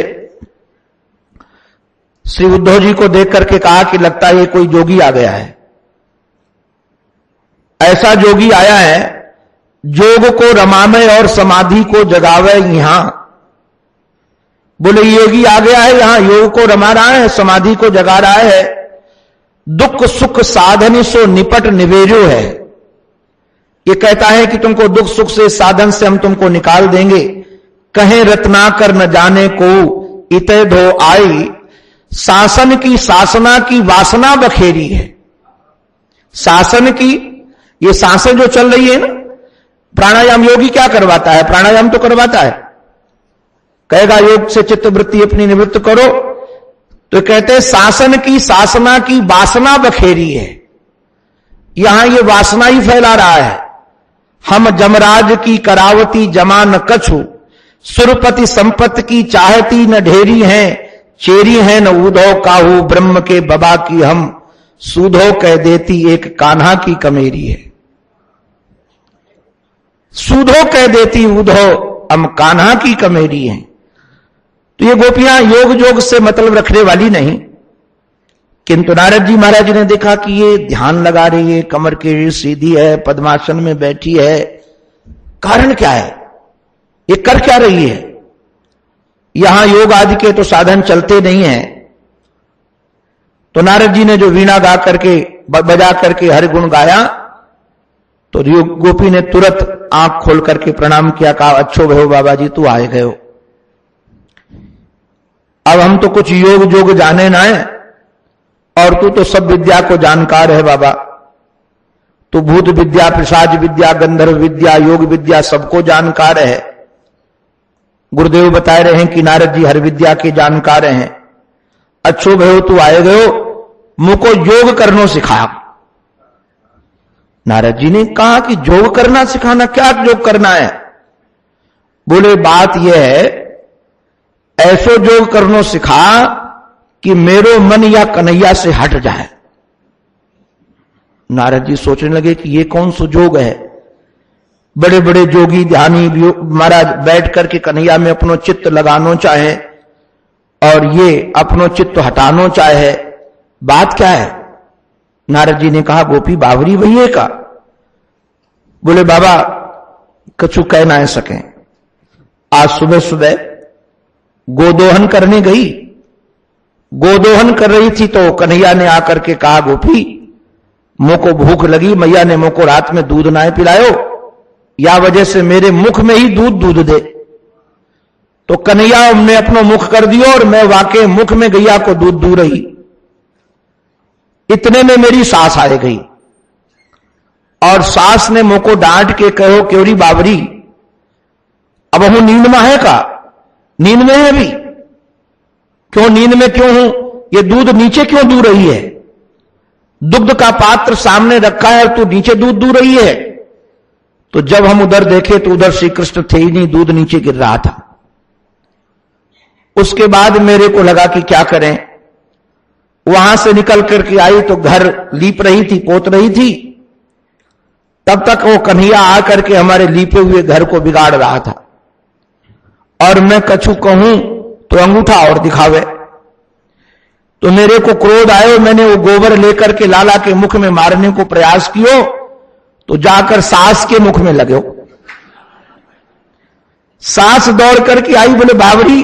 श्री उद्धव जी को देख करके कहा कि लगता है ये कोई जोगी आ गया है। ऐसा जोगी आया है जोग को रमावे और समाधि को जगावे यहां। बोले योगी आ गया है यहां, योग को रमा रहा है, समाधि को जगा रहा है। दुख सुख साधन सो निपट निवेरो है, ये कहता है कि तुमको दुख सुख से साधन से हम तुमको निकाल देंगे। कहे रत्नाकर न जाने को इते धो आई, शासन की शासना की वासना बखेरी है। शासन की ये सांसें जो चल रही है ना, प्राणायाम योगी क्या करवाता है, प्राणायाम तो करवाता है। कहेगा योग से चित्तवृत्ति अपनी निवृत्त करो, तो कहते हैं शासन की शासना की वासना बखेरी है। यहां ये वासना ही फैला रहा है। हम जमराज की करावती जमा न कछु, सुरपति संपत्ति की चाहती न ढेरी हैं, चेरी है न उधो काहू, ब्रह्म के बबा की हम सूधो कह देती एक कान्हा की कमेरी है। सूधो कह देती उधो हम कान्हा की कमेरी है। तो ये गोपियां योग से मतलब रखने वाली नहीं, किंतु नारद जी महाराज ने देखा कि ये ध्यान लगा रही है, कमर की रीढ़ सीधी है, पद्मासन में बैठी है, कारण क्या है, ये कर क्या रही है। यहां योग आदि के तो साधन चलते नहीं है। तो नारद जी ने जो वीणा गा करके बजा करके हरि गुण गाया, तो गोपी ने तुरंत आंख खोल करके प्रणाम किया, कहा अच्छो भयो बाबा जी तू आए गए हो। अब हम तो कुछ योग जाने ना है, और तू तो सब विद्या को जानकार है बाबा। तू भूत विद्या, पिशाच विद्या, गंधर्व विद्या, योग विद्या सबको जानकार है। गुरुदेव बताए रहे हैं कि नारद जी हर विद्या के जानकार हैं। अच्छो भयो तू आए गयो, मुझको योग करनो सिखा। नारद जी ने कहा कि योग करना सिखाना, क्या योग करना है। बोले बात यह है, ऐसो योग करनो सिखा कि मेरो मन या कन्हैया से हट जाए। नारद जी सोचने लगे कि ये कौन सा योग है। बड़े बड़े जोगी ध्यानी महाराज बैठ करके कन्हैया में अपनो चित्त लगानो चाहे और ये अपनो चित्त हटानो चाहे, बात क्या है। नारद जी ने कहा गोपी बावरी भैये का। बोले बाबा कछु कह ना सके। आज सुबह सुबह गोदोहन करने गई, गोदोहन कर रही थी तो कन्हैया ने आकर के कहा गोपी मुझको भूख लगी, मैया ने मुझको रात में दूध ना पिलायो, या वजह से मेरे मुख में ही दूध दे। तो कन्हैया ने अपना मुख कर दियो और मैं वाकई मुख में गैया को दूध दू रही। इतने में मेरी सास आ गई और सास ने मुझको डांट के कहो क्योरी बावरी, अब अब हूं नींद में है का? नींद में है अभी? क्यों नींद में क्यों हूं? ये दूध नीचे क्यों दूध रही है? दुग्ध का पात्र सामने रखा है और तू नीचे दूध दूध रही है। तो जब हम उधर देखे तो उधर श्री कृष्ण थे ही नहीं, दूध नीचे गिर रहा था। उसके बाद मेरे को लगा कि क्या करें। वहां से निकल करके आई तो घर लीप रही थी, पोत रही थी। तब तक वो कन्हैया आकर के हमारे लीपे हुए घर को बिगाड़ रहा था। और मैं कछु कहूं तो अंगूठा और दिखावे। तो मेरे को क्रोध आए, मैंने वो गोबर लेकर के लाला के मुख में मारने को प्रयास कियो तो जाकर सास के मुख में लगे। सास दौड़ करके आई, बोले बावरी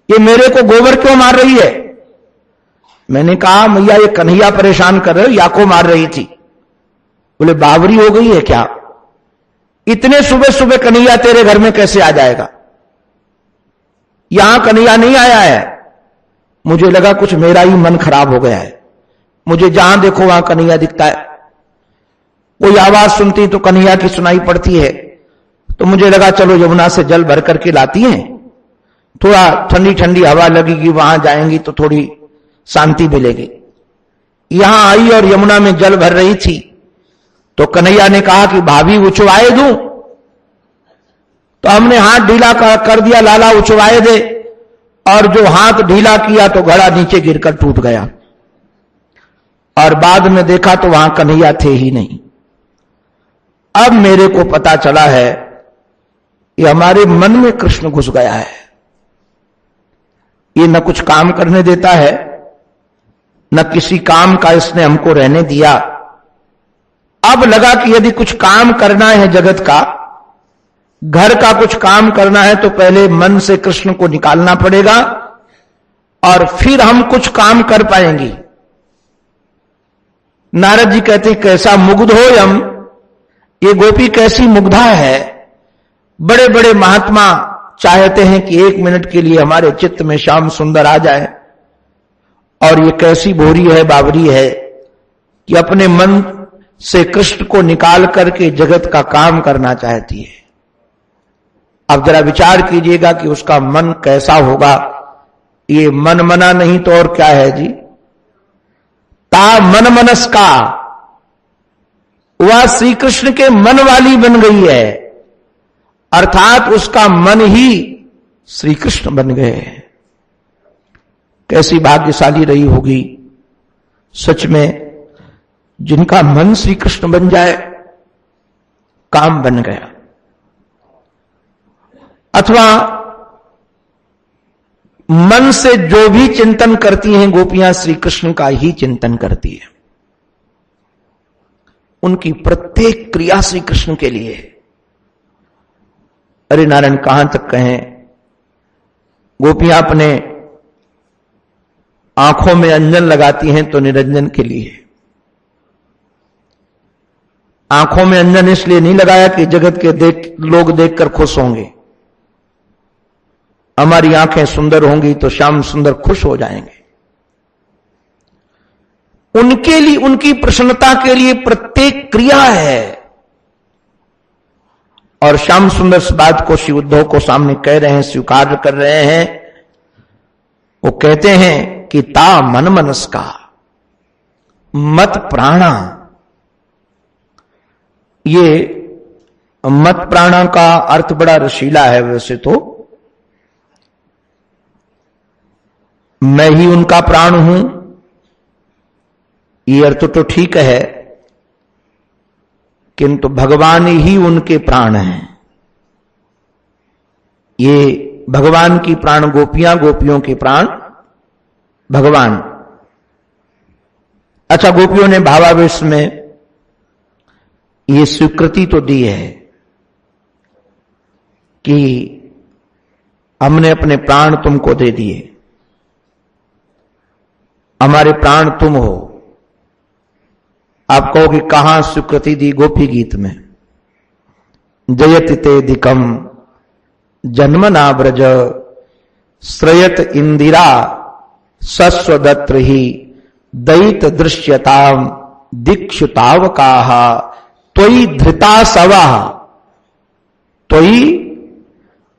ये मेरे को गोबर क्यों मार रही है? मैंने कहा मैया ये कन्हैया परेशान कर रहे हो, या को मार रही थी। बोले बावरी हो गई है क्या? इतने सुबह सुबह कन्हैया तेरे घर में कैसे आ जाएगा? यहां कन्हैया नहीं आया है। मुझे लगा कुछ मेरा ही मन खराब हो गया है। मुझे जहां देखो वहां कन्हैया दिखता है। कोई आवाज सुनती तो कन्हैया की सुनाई पड़ती है। तो मुझे लगा चलो यमुना से जल भर करके लाती हैं, थोड़ा ठंडी ठंडी हवा लगेगी, वहां जाएंगी तो थोड़ी शांति मिलेगी। यहां आई और यमुना में जल भर रही थी तो कन्हैया ने कहा कि भाभी उछवाए दूं? तो हमने हाथ ढीला कर दिया, लाला उछवाए दे। और जो हाथ ढीला किया तो घड़ा नीचे गिरकर टूट गया। और बाद में देखा तो वहां कन्हैया थे ही नहीं। अब मेरे को पता चला है ये हमारे मन में कृष्ण घुस गया है। ये न कुछ काम करने देता है, न किसी काम का इसने हमको रहने दिया। अब लगा कि यदि कुछ काम करना है जगत का, घर का कुछ काम करना है तो पहले मन से कृष्ण को निकालना पड़ेगा और फिर हम कुछ काम कर पाएंगे। नारद जी कहते कैसा मुग्ध हो यम, ये गोपी कैसी मुग्धा है। बड़े बड़े महात्मा चाहते हैं कि 1 मिनट के लिए हमारे चित्त में श्याम सुंदर आ जाए, और ये कैसी भोरी है, बावरी है कि अपने मन से कृष्ण को निकाल करके जगत का काम करना चाहती है। अब जरा विचार कीजिएगा कि उसका मन कैसा होगा। ये मन मना नहीं तो और क्या है जी। ता मन मनस का, वह श्री कृष्ण के मन वाली बन गई है, अर्थात उसका मन ही श्री कृष्ण बन गए। कैसी भाग्यशाली रही होगी सच में, जिनका मन श्री कृष्ण बन जाए, काम बन गया। अथवा मन से जो भी चिंतन करती हैं गोपियां, श्री कृष्ण का ही चिंतन करती है। उनकी प्रत्येक क्रिया श्री कृष्ण के लिए। अरे नारायण कहां तक कहें, गोपियां अपने आंखों में अंजन लगाती हैं तो निरंजन के लिए। आंखों में अंजन इसलिए नहीं लगाया कि जगत के लोग देखकर खुश होंगे। हमारी आंखें सुंदर होंगी तो श्याम सुंदर खुश हो जाएंगे। उनके लिए, उनकी प्रसन्नता के लिए प्रत्येक क्रिया है। और श्याम सुंदर इस बात को श्री उद्धव को सामने कह रहे हैं, स्वीकार कर रहे हैं। वो कहते हैं कि ता मन मनस का मत प्राणा। ये मत प्राणा का अर्थ बड़ा रसीला है। वैसे तो मैं ही उनका प्राण हूं, ये अर्थ तो ठीक है, किंतु भगवान ही उनके प्राण हैं। ये भगवान की प्राण गोपियां, गोपियों के प्राण भगवान। अच्छा, गोपियों ने भावावेश में ये स्वीकृति तो दी है कि हमने अपने प्राण तुमको दे दिए, हमारे प्राण तुम हो। आप कहोगे कहां स्वीकृति दी? गोपी गीत में, जयति ते दिकम जन्मना ब्रज श्रयत इंदिरा सस्वदत्र ही दैत दृश्यताम दीक्षुतावकाहा त्वयि धृता सवा त्वयि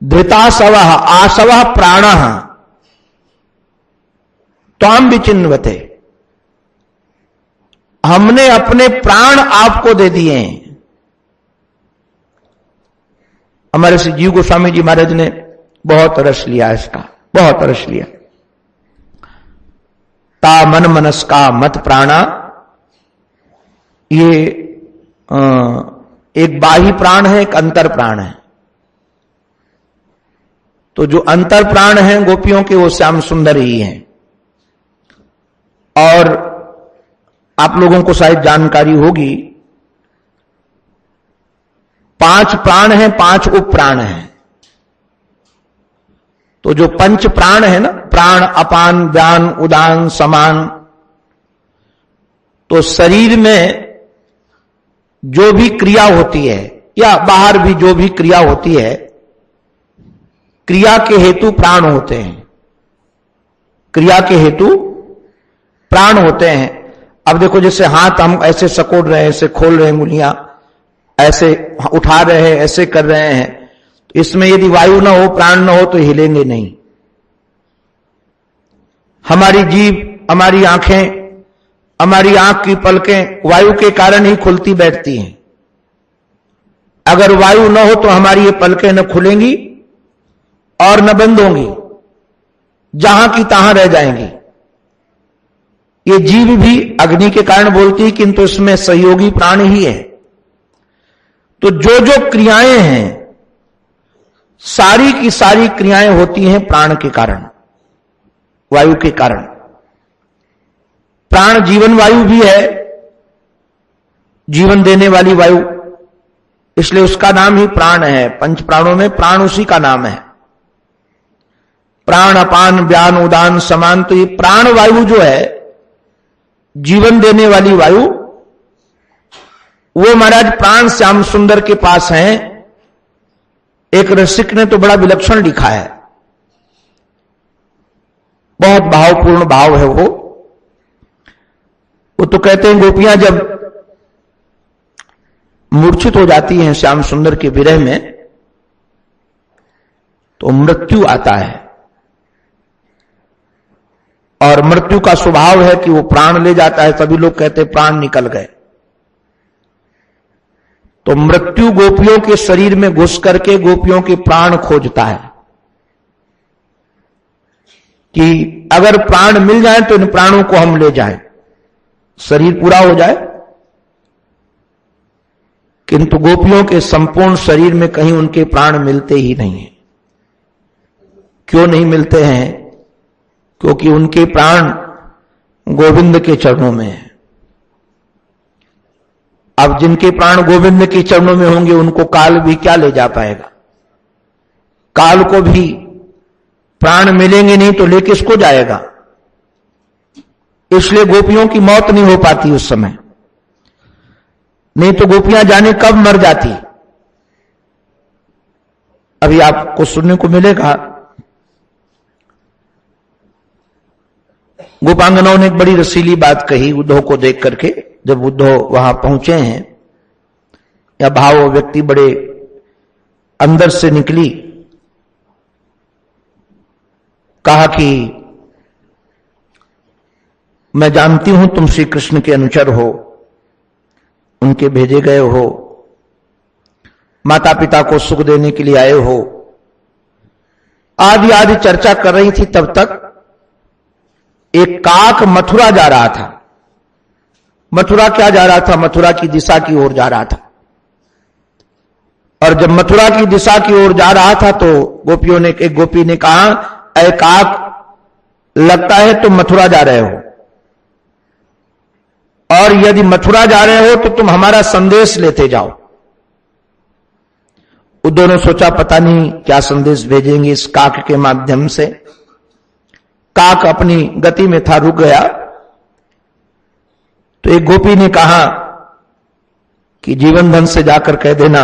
धृतासवः आसवः प्राणः त्वाम विचिन्वते, हमने अपने प्राण आपको दे दिए हैं। हमारे श्री जीव गोस्वामी जी महाराज ने बहुत रस लिया इसका, बहुत रस लिया। ता मन मनस्का मत प्राणा, ये एक बाह्य प्राण है, एक अंतर प्राण है। तो जो अंतर प्राण है गोपियों के, वो श्याम सुंदर ही हैं। और आप लोगों को शायद जानकारी होगी, 5 प्राण हैं, 5 उप प्राण हैं। तो जो पंच प्राण है ना, प्राण अपान व्यान उदान समान, तो शरीर में जो भी क्रिया होती है या बाहर भी जो भी क्रिया होती है, क्रिया के हेतु प्राण होते हैं, क्रिया के हेतु प्राण होते हैं। अब देखो जैसे हाथ हम ऐसे सकोड़ रहे हैं, ऐसे खोल रहे हैं उंगलियां, ऐसे उठा रहे हैं, ऐसे कर रहे हैं, तो इसमें यदि वायु ना हो, प्राण ना हो तो हिलेंगे नहीं। हमारी जीभ, हमारी आंखें, हमारी आंख की पलकें वायु के कारण ही खुलती बैठती हैं। अगर वायु न हो तो हमारी ये पलकें न खुलेंगी और न बंद होंगी, जहां की तहां रह जाएंगी। ये जीव भी अग्नि के कारण बोलती है, किंतु इसमें सहयोगी प्राण ही है। तो जो जो क्रियाएं हैं, सारी की सारी क्रियाएं होती हैं प्राण के कारण, वायु के कारण। प्राण जीवन वायु भी है, जीवन देने वाली वायु, इसलिए उसका नाम ही प्राण है। पंच प्राणों में प्राण उसी का नाम है। प्राण अपान व्यान उदान समान, तो ये प्राण वायु जो है, जीवन देने वाली वायु, वो महाराज प्राण श्याम सुंदर के पास हैं। एक रसिक ने तो बड़ा विलक्षण लिखा है, बहुत भावपूर्ण भाव है वो तो कहते हैं गोपियां जब मूर्छित हो जाती हैं श्याम सुंदर के विरह में, तो मृत्यु आता है। और मृत्यु का स्वभाव है कि वो प्राण ले जाता है। सभी लोग कहते हैं प्राण निकल गए। तो मृत्यु गोपियों के शरीर में घुस करके गोपियों के प्राण खोजता है कि अगर प्राण मिल जाए तो इन प्राणों को हम ले जाएं, शरीर पूरा हो जाए। किंतु गोपियों के संपूर्ण शरीर में कहीं उनके प्राण मिलते ही नहीं है। क्यों नहीं मिलते हैं? क्योंकि उनके प्राण गोविंद के चरणों में है। अब जिनके प्राण गोविंद के चरणों में होंगे उनको काल भी क्या ले जा पाएगा? काल को भी प्राण मिलेंगे नहीं तो ले किसको जाएगा? इसलिए गोपियों की मौत नहीं हो पाती उस समय, नहीं तो गोपियां जाने कब मर जाती। अभी आपको सुनने को मिलेगा, गोपांगनाओं ने एक बड़ी रसीली बात कही उद्धव को देख करके। जब उद्धव वहां पहुंचे हैं, या भाव व्यक्ति बड़े अंदर से निकली, कहा कि मैं जानती हूं तुम श्री कृष्ण के अनुचर हो, उनके भेजे गए हो, माता पिता को सुख देने के लिए आए हो, आदि आदि चर्चा कर रही थी। तब तक एक काक मथुरा जा रहा था। मथुरा क्या जा रहा था? मथुरा की दिशा की ओर जा रहा था। और जब मथुरा की दिशा की ओर जा रहा था तो गोपियों ने, एक गोपी ने कहा, ऐ काक, लगता है तुम मथुरा जा रहे हो, और यदि मथुरा जा रहे हो तो तुम हमारा संदेश लेते जाओ। उद्धव ने सोचा पता नहीं क्या संदेश भेजेंगे इस काक के माध्यम से। काक अपनी गति में था, रुक गया। तो एक गोपी ने कहा कि जीवन धन से जाकर कह देना,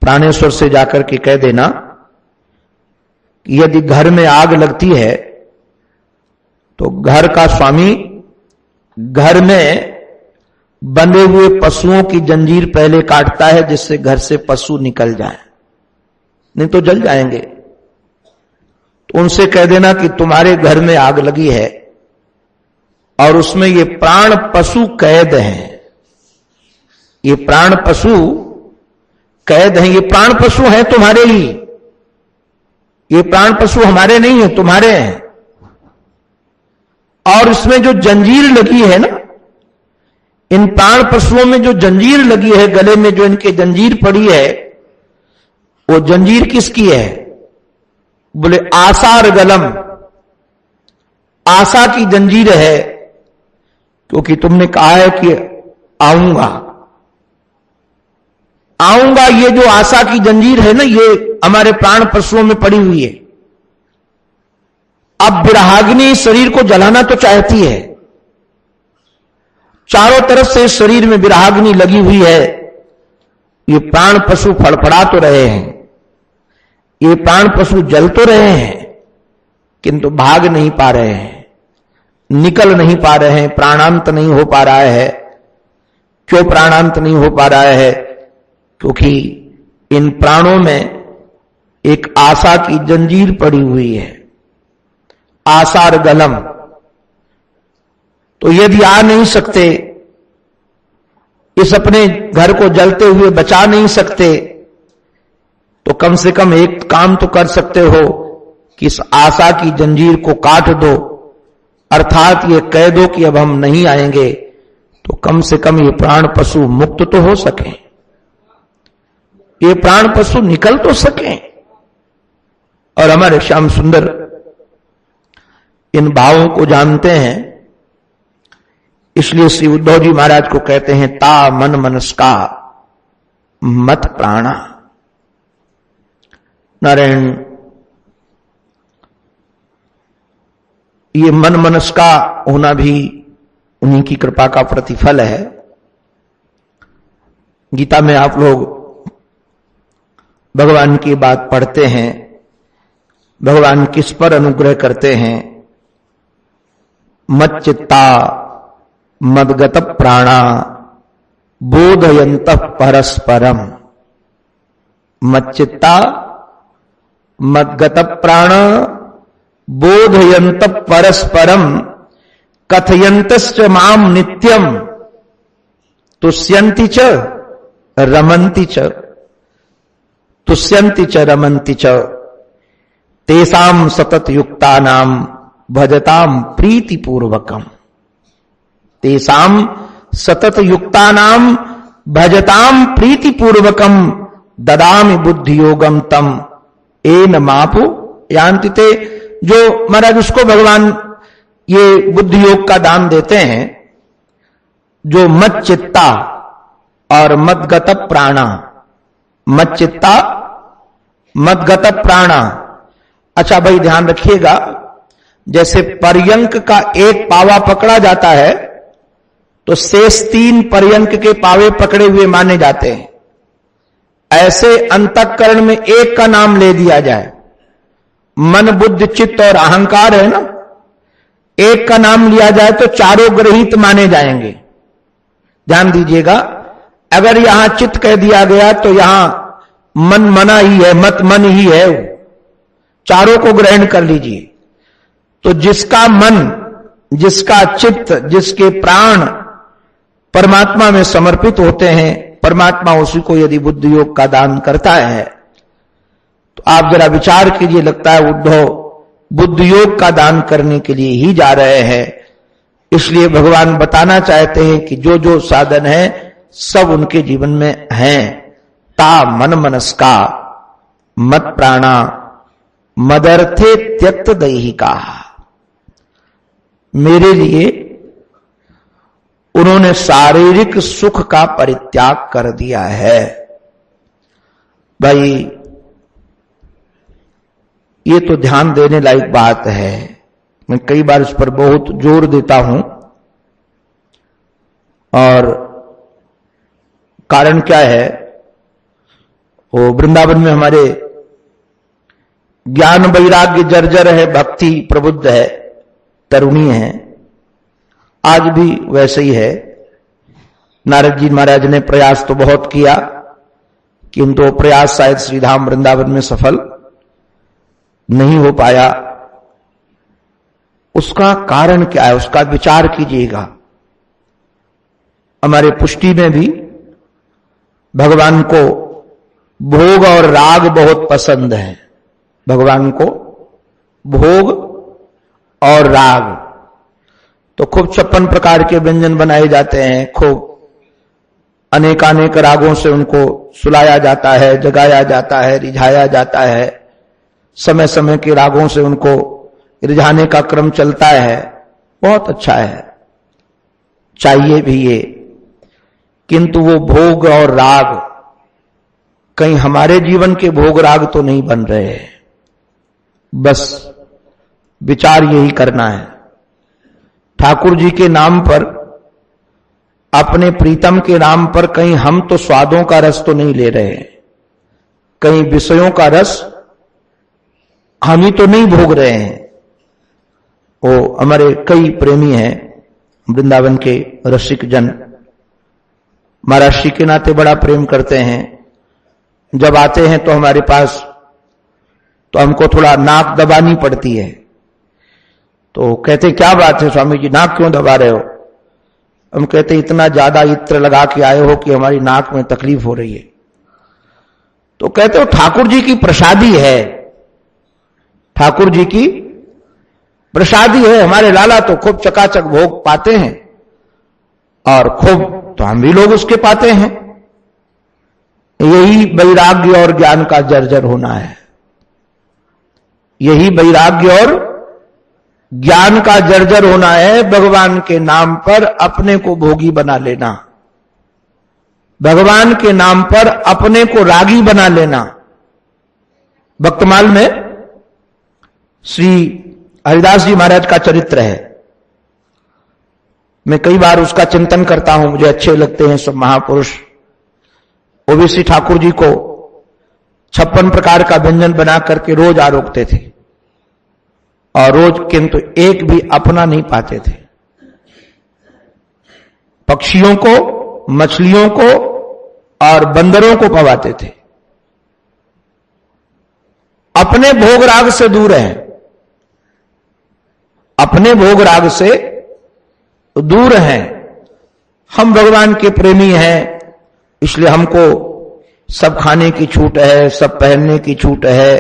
प्राणेश्वर से जाकर के कह देना कि यदि घर में आग लगती है तो घर का स्वामी घर में बंधे हुए पशुओं की जंजीर पहले काटता है, जिससे घर से पशु निकल जाए। नहीं तो जल जाएंगे। तो उनसे कह देना कि तुम्हारे घर में आग लगी है और उसमें ये प्राण पशु कैद हैं, ये प्राण पशु कैद हैं, ये प्राण पशु हैं तुम्हारे ही, ये प्राण पशु हमारे नहीं है, तुम्हारे हैं। और इसमें जो जंजीर लगी है ना, इन प्राण पशुओं में जो जंजीर लगी है, गले में जो इनके जंजीर पड़ी है, वो जंजीर किसकी है? बोले आसार गलम, आशा की जंजीर है, क्योंकि तुमने कहा है कि आऊंगा आऊंगा। ये जो आशा की जंजीर है ना, ये हमारे प्राण पशुओं में पड़ी हुई है। अब विरहाग्नि शरीर को जलाना तो चाहती है, चारों तरफ से शरीर में विरहाग्नि लगी हुई है। ये प्राण पशु फड़फड़ा तो रहे हैं, ये प्राण पशु जल तो रहे हैं, किंतु भाग नहीं पा रहे हैं, निकल नहीं पा रहे हैं, प्राणांत नहीं हो पा रहा है। क्यों प्राणांत नहीं हो पा रहा है? क्योंकि इन प्राणों में एक आशा की जंजीर पड़ी हुई है, आसार गलम। तो यदि आ नहीं सकते, इस अपने घर को जलते हुए बचा नहीं सकते, तो कम से कम एक काम तो कर सकते हो कि इस आशा की जंजीर को काट दो, अर्थात ये कह दो कि अब हम नहीं आएंगे, तो कम से कम ये प्राण पशु मुक्त तो हो सके, ये प्राण पशु निकल तो सके। और हमारे श्याम सुंदर इन भावों को जानते हैं, इसलिए श्री उद्धव जी महाराज को कहते हैं ता मन मनस्का मत प्राणा। नारायण, ये मन मनस का होना भी उन्हीं की कृपा का प्रतिफल है। गीता में आप लोग भगवान की बात पढ़ते हैं, भगवान किस पर अनुग्रह करते हैं? मच्चित्ता मद्गत प्राणा बोधयंत परस्परम। मच्चित्ता मद्गत प्राण बोधयंत परस्परम कथयंतश्च माम नित्यम तुष्यन्ति च रमन्ति च, तुष्यन्ति च रमन्ति च तेषां सतत युक्तानां भजतां प्रीतिपूर्वकम्। तेषां सतत युक्तानां भजतां प्रीतिपूर्वकम् ददामि बुद्धियोगम तम एन मापु यान्ति ते। जो महाराज उसको भगवान ये बुद्धि योग का दान देते हैं, जो मत चित्ता और मदगत प्राणा। मत चित्ता मदगत प्राणा। अच्छा भाई ध्यान रखिएगा, जैसे पर्यंक का एक पावा पकड़ा जाता है तो शेष 3 पर्यंक के पावे पकड़े हुए माने जाते हैं। ऐसे अंतःकरण में एक का नाम ले दिया जाए, मन बुद्धि चित्त और अहंकार है ना, एक का नाम लिया जाए तो चारों ग्रहित माने जाएंगे। ध्यान दीजिएगा, अगर यहां चित्त कह दिया गया तो यहां मन मना ही है, मत मन ही है, चारों को ग्रहण कर लीजिए। तो जिसका मन, जिसका चित्त, जिसके प्राण परमात्मा में समर्पित होते हैं, परमात्मा उसी को यदि बुद्धि योग का दान करता है, तो आप जरा विचार कीजिए, लगता है उद्धव बुद्धि योग का दान करने के लिए ही जा रहे हैं। इसलिए भगवान बताना चाहते हैं कि जो जो साधन है सब उनके जीवन में हैं। ता मन मनस्का मत प्राणा मदर्थे त्यक्त दैहिका। मेरे लिए उन्होंने शारीरिक सुख का परित्याग कर दिया है। भाई ये तो ध्यान देने लायक बात है। मैं कई बार इस पर बहुत जोर देता हूं, और कारण क्या है, वो वृंदावन में हमारे ज्ञान वैराग्य जर्जर है, भक्ति प्रबुद्ध है, तरुणी है, आज भी वैसे ही है। नारद जी महाराज ने प्रयास तो बहुत किया, किंतु वो प्रयास शायद श्रीधाम वृंदावन में सफल नहीं हो पाया। उसका कारण क्या है, उसका विचार कीजिएगा। हमारे पुष्टि में भी भगवान को भोग और राग बहुत पसंद है। भगवान को भोग और राग, तो खूब 56 प्रकार के व्यंजन बनाए जाते हैं, खूब अनेकानेक रागों से उनको सुलाया जाता है, जगाया जाता है, रिझाया जाता है। समय समय के रागों से उनको रिझाने का क्रम चलता है। बहुत अच्छा है, चाहिए भी ये। किंतु वो भोग और राग कहीं हमारे जीवन के भोग राग तो नहीं बन रहे हैं। बस विचार यही करना है, ठाकुर जी के नाम पर, अपने प्रीतम के नाम पर कहीं हम तो स्वादों का रस तो नहीं ले रहे हैं, कहीं विषयों का रस हम ही तो नहीं भोग रहे हैं। वो हमारे कई प्रेमी हैं वृंदावन के रसिक जन, महाराज श्री के नाते बड़ा प्रेम करते हैं। जब आते हैं तो हमारे पास तो हमको थोड़ा नाक दबानी पड़ती है। तो कहते क्या बात है स्वामी जी, नाक क्यों दबा रहे हो? हम कहते इतना ज्यादा इत्र लगा के आए हो कि हमारी नाक में तकलीफ हो रही है। तो कहते हो ठाकुर जी की प्रसादी है, ठाकुर जी की प्रसादी है। हमारे लाला तो खूब चकाचक भोग पाते हैं और खूब तो हम भी लोग उसके पाते हैं। यही वैराग्य और ज्ञान का जर्जर होना है, यही वैराग्य और ज्ञान का जर्जर होना है। भगवान के नाम पर अपने को भोगी बना लेना, भगवान के नाम पर अपने को रागी बना लेना। भक्तमाल में श्री हरिदास जी महाराज का चरित्र है। मैं कई बार उसका चिंतन करता हूं, मुझे अच्छे लगते हैं सब महापुरुष। वो भी श्री ठाकुर जी को 56 प्रकार का व्यंजन बना करके रोज आरोगते थे और रोज किंतु एक भी अपना नहीं पाते थे। पक्षियों को, मछलियों को और बंदरों को पवाते थे। अपने भोग राग से दूर हैं, अपने भोग राग से दूर हैं। हम भगवान के प्रेमी हैं, इसलिए हमको सब खाने की छूट है, सब पहनने की छूट है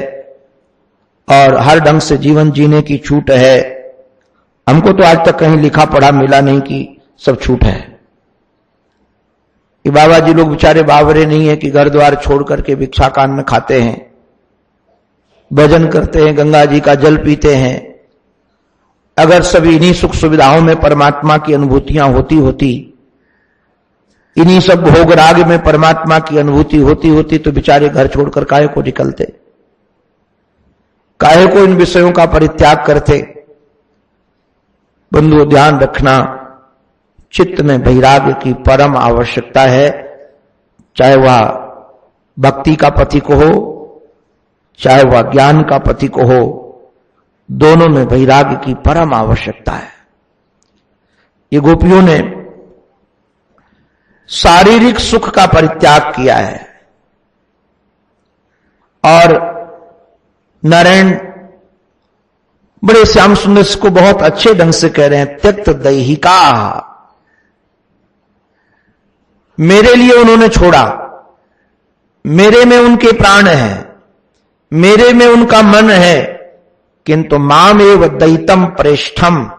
और हर ढंग से जीवन जीने की छूट है। हमको तो आज तक कहीं लिखा पढ़ा मिला नहीं कि सब छूट है। ये बाबा जी लोग बेचारे बावरे नहीं है कि घर द्वार छोड़ करके भिक्षा कान में खाते हैं, भजन करते हैं, गंगा जी का जल पीते हैं। अगर सभी इन्हीं सुख सुविधाओं में परमात्मा की अनुभूतियां होती, इन्हीं सब भोग राग में परमात्मा की अनुभूति होती तो बेचारे घर छोड़कर काहे को निकलते, काहे को इन विषयों का परित्याग करते। बंधुओं, ध्यान रखना, चित्त में वैराग्य की परम आवश्यकता है। चाहे वह भक्ति का पथिक हो, चाहे वह ज्ञान का पथिक हो, दोनों में वैराग्य की परम आवश्यकता है। ये गोपियों ने शारीरिक सुख का परित्याग किया है और नारायण बड़े श्याम सुंदर को बहुत अच्छे ढंग से कह रहे हैं, त्यक्त दैहिका, मेरे लिए उन्होंने छोड़ा। मेरे में उनके प्राण हैं, मेरे में उनका मन है, किंतु माम एव दैतम प्रेष्ठम,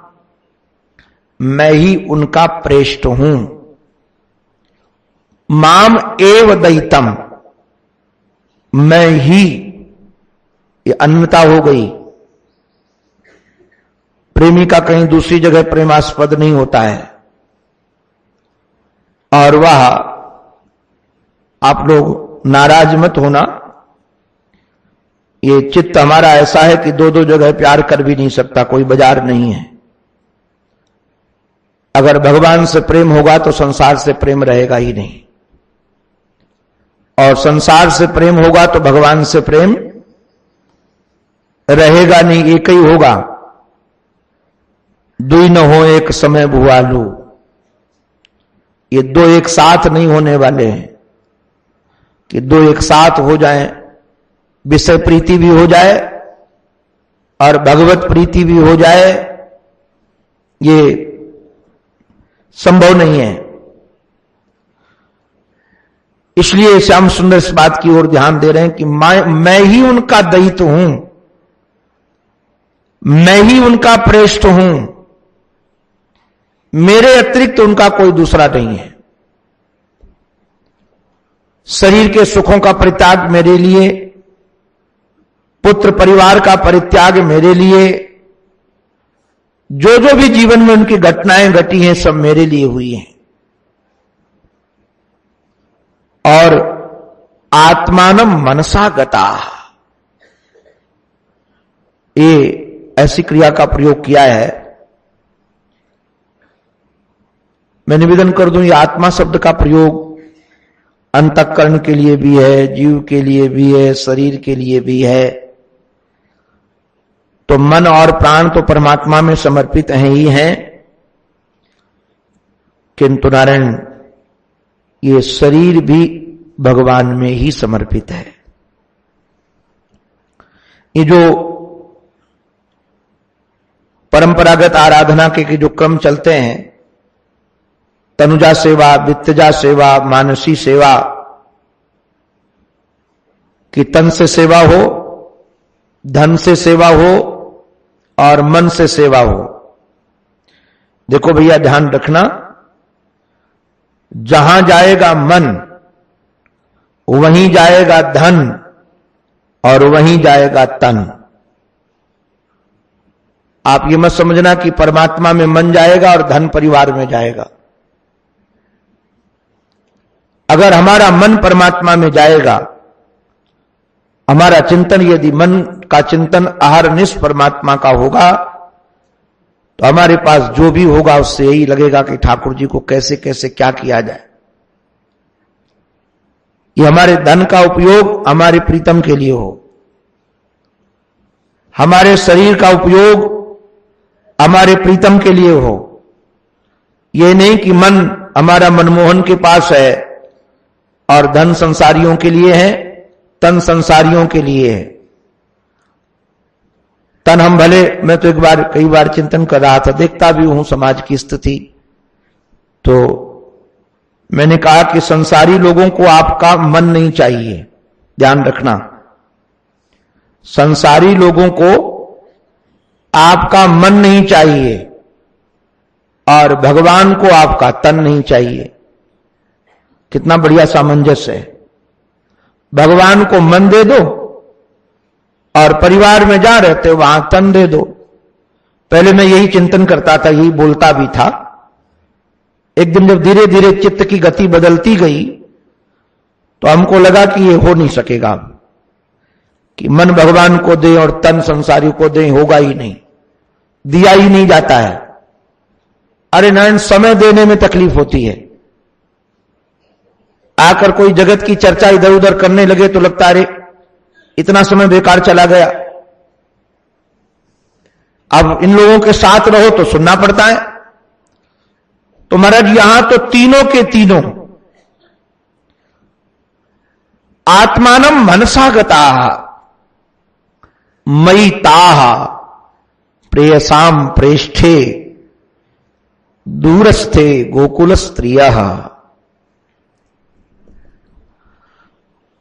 मैं ही उनका प्रेष्ठ हूं। माम एव दैतम, मैं ही, ये अन्यता हो गई। प्रेमी का कहीं दूसरी जगह प्रेमास्पद नहीं होता है। और वह, आप लोग नाराज मत होना, ये चित्त हमारा ऐसा है कि दो दो जगह प्यार कर भी नहीं सकता, कोई बाजार नहीं है। अगर भगवान से प्रेम होगा तो संसार से प्रेम रहेगा ही नहीं, और संसार से प्रेम होगा तो भगवान से प्रेम रहेगा नहीं। एक ही होगा, दुई न हो एक समय भुआलू, ये दो एक साथ नहीं होने वाले हैं। कि दो एक साथ हो जाएं, विषय प्रीति भी हो जाए और भगवत प्रीति भी हो जाए, ये संभव नहीं है। इसलिए श्याम सुंदर इस बात की ओर ध्यान दे रहे हैं कि मैं ही उनका दैत्य हूं, मैं ही उनका प्रेष्ठ हूं, मेरे अतिरिक्त उनका कोई दूसरा नहीं है। शरीर के सुखों का परित्याग मेरे लिए, पुत्र परिवार का परित्याग मेरे लिए, जो जो भी जीवन में उनकी घटनाएं घटी हैं सब मेरे लिए हुई हैं। और आत्मानम मनसा गता, ये ऐसी क्रिया का प्रयोग किया है। मैं निवेदन कर दूं, ये आत्मा शब्द का प्रयोग अंतःकरण के लिए भी है, जीव के लिए भी है, शरीर के लिए भी है। तो मन और प्राण तो परमात्मा में समर्पित हैं ही हैं, किंतु नारायण ये शरीर भी भगवान में ही समर्पित है। ये जो परंपरागत आराधना के जो क्रम चलते हैं, तनुजा सेवा, वित्तजा सेवा, मानसी सेवा, कि तन से सेवा हो, धन से सेवा हो और मन से सेवा हो। देखो भैया ध्यान रखना, जहां जाएगा मन वहीं जाएगा धन और वहीं जाएगा तन। आप ये मत समझना कि परमात्मा में मन जाएगा और धन परिवार में जाएगा। अगर हमारा मन परमात्मा में जाएगा, हमारा चिंतन यदि मन का चिंतन अहरनिश परमात्मा का होगा, तो हमारे पास जो भी होगा उससे यही लगेगा कि ठाकुर जी को कैसे कैसे क्या किया जाए। ये हमारे धन का उपयोग हमारे प्रीतम के लिए हो, हमारे शरीर का उपयोग हमारे प्रीतम के लिए हो। ये नहीं कि मन हमारा मनमोहन के पास है और धन संसारियों के लिए है, तन संसारियों के लिए है। तन हम भले, मैं तो कई बार चिंतन कर रहा था, देखता भी हूं समाज की स्थिति, तो मैंने कहा कि संसारी लोगों को आपका मन नहीं चाहिए। ध्यान रखना, संसारी लोगों को आपका मन नहीं चाहिए और भगवान को आपका तन नहीं चाहिए। कितना बढ़िया सामंजस्य है। भगवान को मन दे दो और परिवार में जा रहते हो वहां तन दे दो। पहले मैं यही चिंतन करता था, यही बोलता भी था। एक दिन जब धीरे धीरे चित्त की गति बदलती गई तो हमको लगा कि ये हो नहीं सकेगा कि मन भगवान को दे और तन संसारी को दे, होगा ही नहीं, दिया ही नहीं जाता है। अरे नारायण, समय देने में तकलीफ होती है। आकर कोई जगत की चर्चा इधर उधर करने लगे तो लगता है अरे इतना समय बेकार चला गया। अब इन लोगों के साथ रहो तो सुनना पड़ता है। तो महाराज यहां तो तीनों के तीनों आत्मानम मनसागता मयि ताः प्रेयसाम प्रेष्ठे दूरस्थे गोकुल स्त्रियः।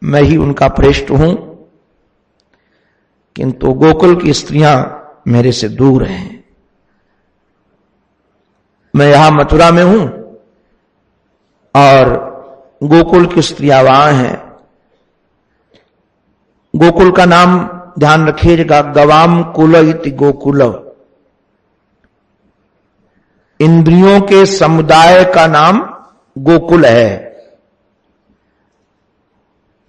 मैं ही उनका प्रेष्ठ हूं, किंतु गोकुल की स्त्रियां मेरे से दूर हैं। मैं यहां मथुरा में हूं और गोकुल की स्त्रियां वहां हैं। गोकुल का नाम ध्यान रखिएगा, गवाम कुल इति गोकुल। इंद्रियों के समुदाय का नाम गोकुल है।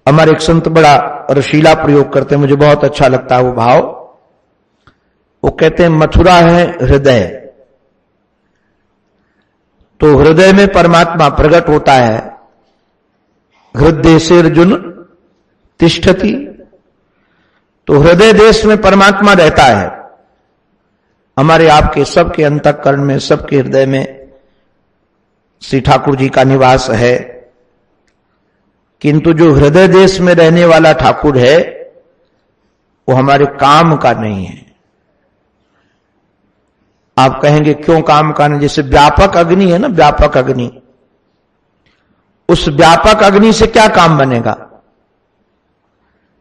हमारे एक संत बड़ा रशीला प्रयोग करते हैं, मुझे बहुत अच्छा लगता है वो भाव। वो कहते हैं मथुरा है हृदय, तो हृदय में परमात्मा प्रकट होता है। हृदय से अर्जुन तिष्ठति, तो हृदय देश में परमात्मा रहता है। हमारे आपके सबके अंतःकरण में, सबके हृदय में श्री ठाकुर जी का निवास है। किंतु जो हृदय देश में रहने वाला ठाकुर है वो हमारे काम का नहीं है। आप कहेंगे क्यों काम का नहीं? जैसे व्यापक अग्नि है ना, व्यापक अग्नि, उस व्यापक अग्नि से क्या काम बनेगा?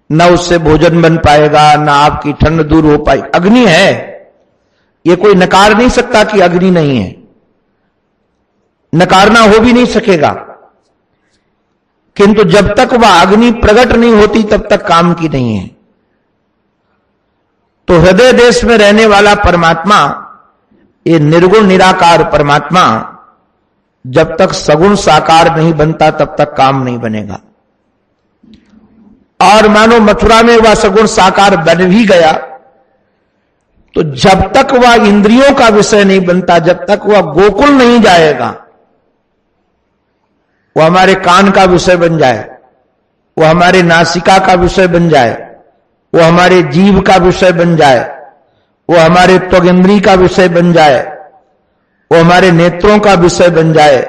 न उससे भोजन बन पाएगा, न आपकी ठंड दूर हो पाएगी। अग्नि है, ये कोई नकार नहीं सकता कि अग्नि नहीं है, नकारना हो भी नहीं सकेगा। किंतु जब तक वह अग्नि प्रकट नहीं होती तब तक काम की नहीं है। तो हृदय देश में रहने वाला परमात्मा, ये निर्गुण निराकार परमात्मा, जब तक सगुण साकार नहीं बनता तब तक काम नहीं बनेगा। और मानो मथुरा में वह सगुण साकार बन भी गया तो जब तक वह इंद्रियों का विषय नहीं बनता, जब तक वह गोकुल नहीं जाएगा, वो हमारे कान का विषय बन जाए, वो हमारे नासिका का विषय बन जाए, वो हमारे जीव का विषय बन जाए, वो हमारे त्वगिंद्री का विषय बन जाए, वो हमारे नेत्रों का विषय बन जाए,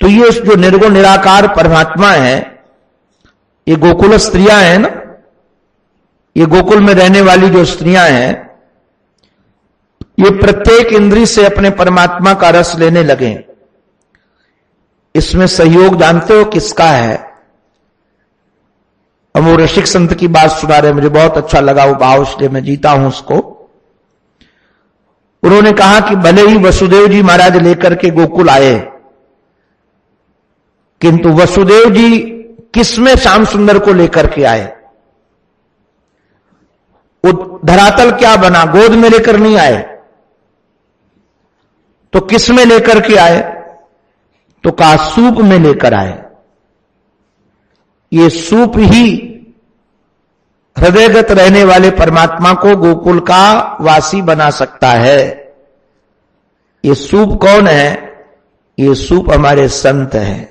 तो ये जो निर्गुण निराकार परमात्मा है, ये गोकुल स्त्रियां हैं ना, ये गोकुल में रहने वाली जो स्त्रियां हैं, ये प्रत्येक इंद्री से अपने परमात्मा का रस लेने लगे। इसमें सहयोग जानते हो किसका है? हम वो ऋषिक संत की बात सुना रहे, मुझे बहुत अच्छा लगा वो भाव, इसलिए मैं जीता हूं उसको। उन्होंने कहा कि भले ही वसुदेव जी महाराज लेकर के गोकुल आए, किंतु वसुदेव जी किसमें श्याम सुंदर को लेकर के आए? वो धरातल क्या बना? गोद में लेकर नहीं आए, तो किस में लेकर के आए? तो कहा सूप में लेकर आए। ये सूप ही हृदयगत रहने वाले परमात्मा को गोकुल का वासी बना सकता है। ये सूप कौन है? ये सूप हमारे संत हैं।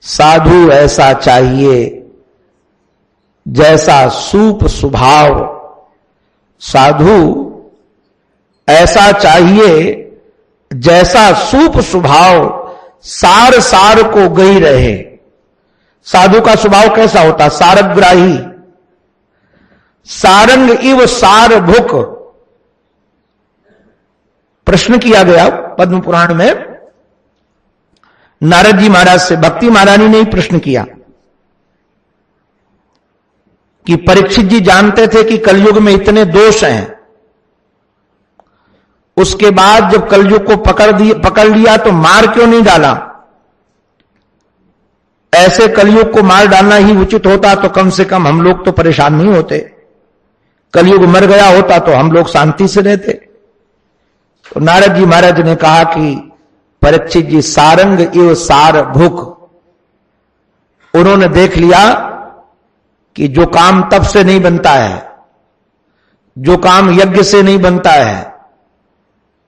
साधु ऐसा चाहिए जैसा सूप स्वभाव, साधु ऐसा चाहिए जैसा सूप स्वभाव, सार सार को गई रहे। साधु का स्वभाव कैसा होता? सारग्राही, सारंग इव सार भुक। प्रश्न किया गया पद्म पुराण में नारद जी महाराज से, भक्ति महारानी ने ही प्रश्न किया कि परीक्षित जी जानते थे कि कलयुग में इतने दोष हैं, उसके बाद जब कलयुग को पकड़ लिया तो मार क्यों नहीं डाला? ऐसे कलयुग को मार डालना ही उचित होता तो कम से कम हम लोग तो परेशान नहीं होते। कलयुग मर गया होता तो हम लोग शांति से रहते। तो नारद जी महाराज ने कहा कि परीक्षित जी, सारंग इव सार भुक। उन्होंने देख लिया कि जो काम तप से नहीं बनता है, जो काम यज्ञ से नहीं बनता है,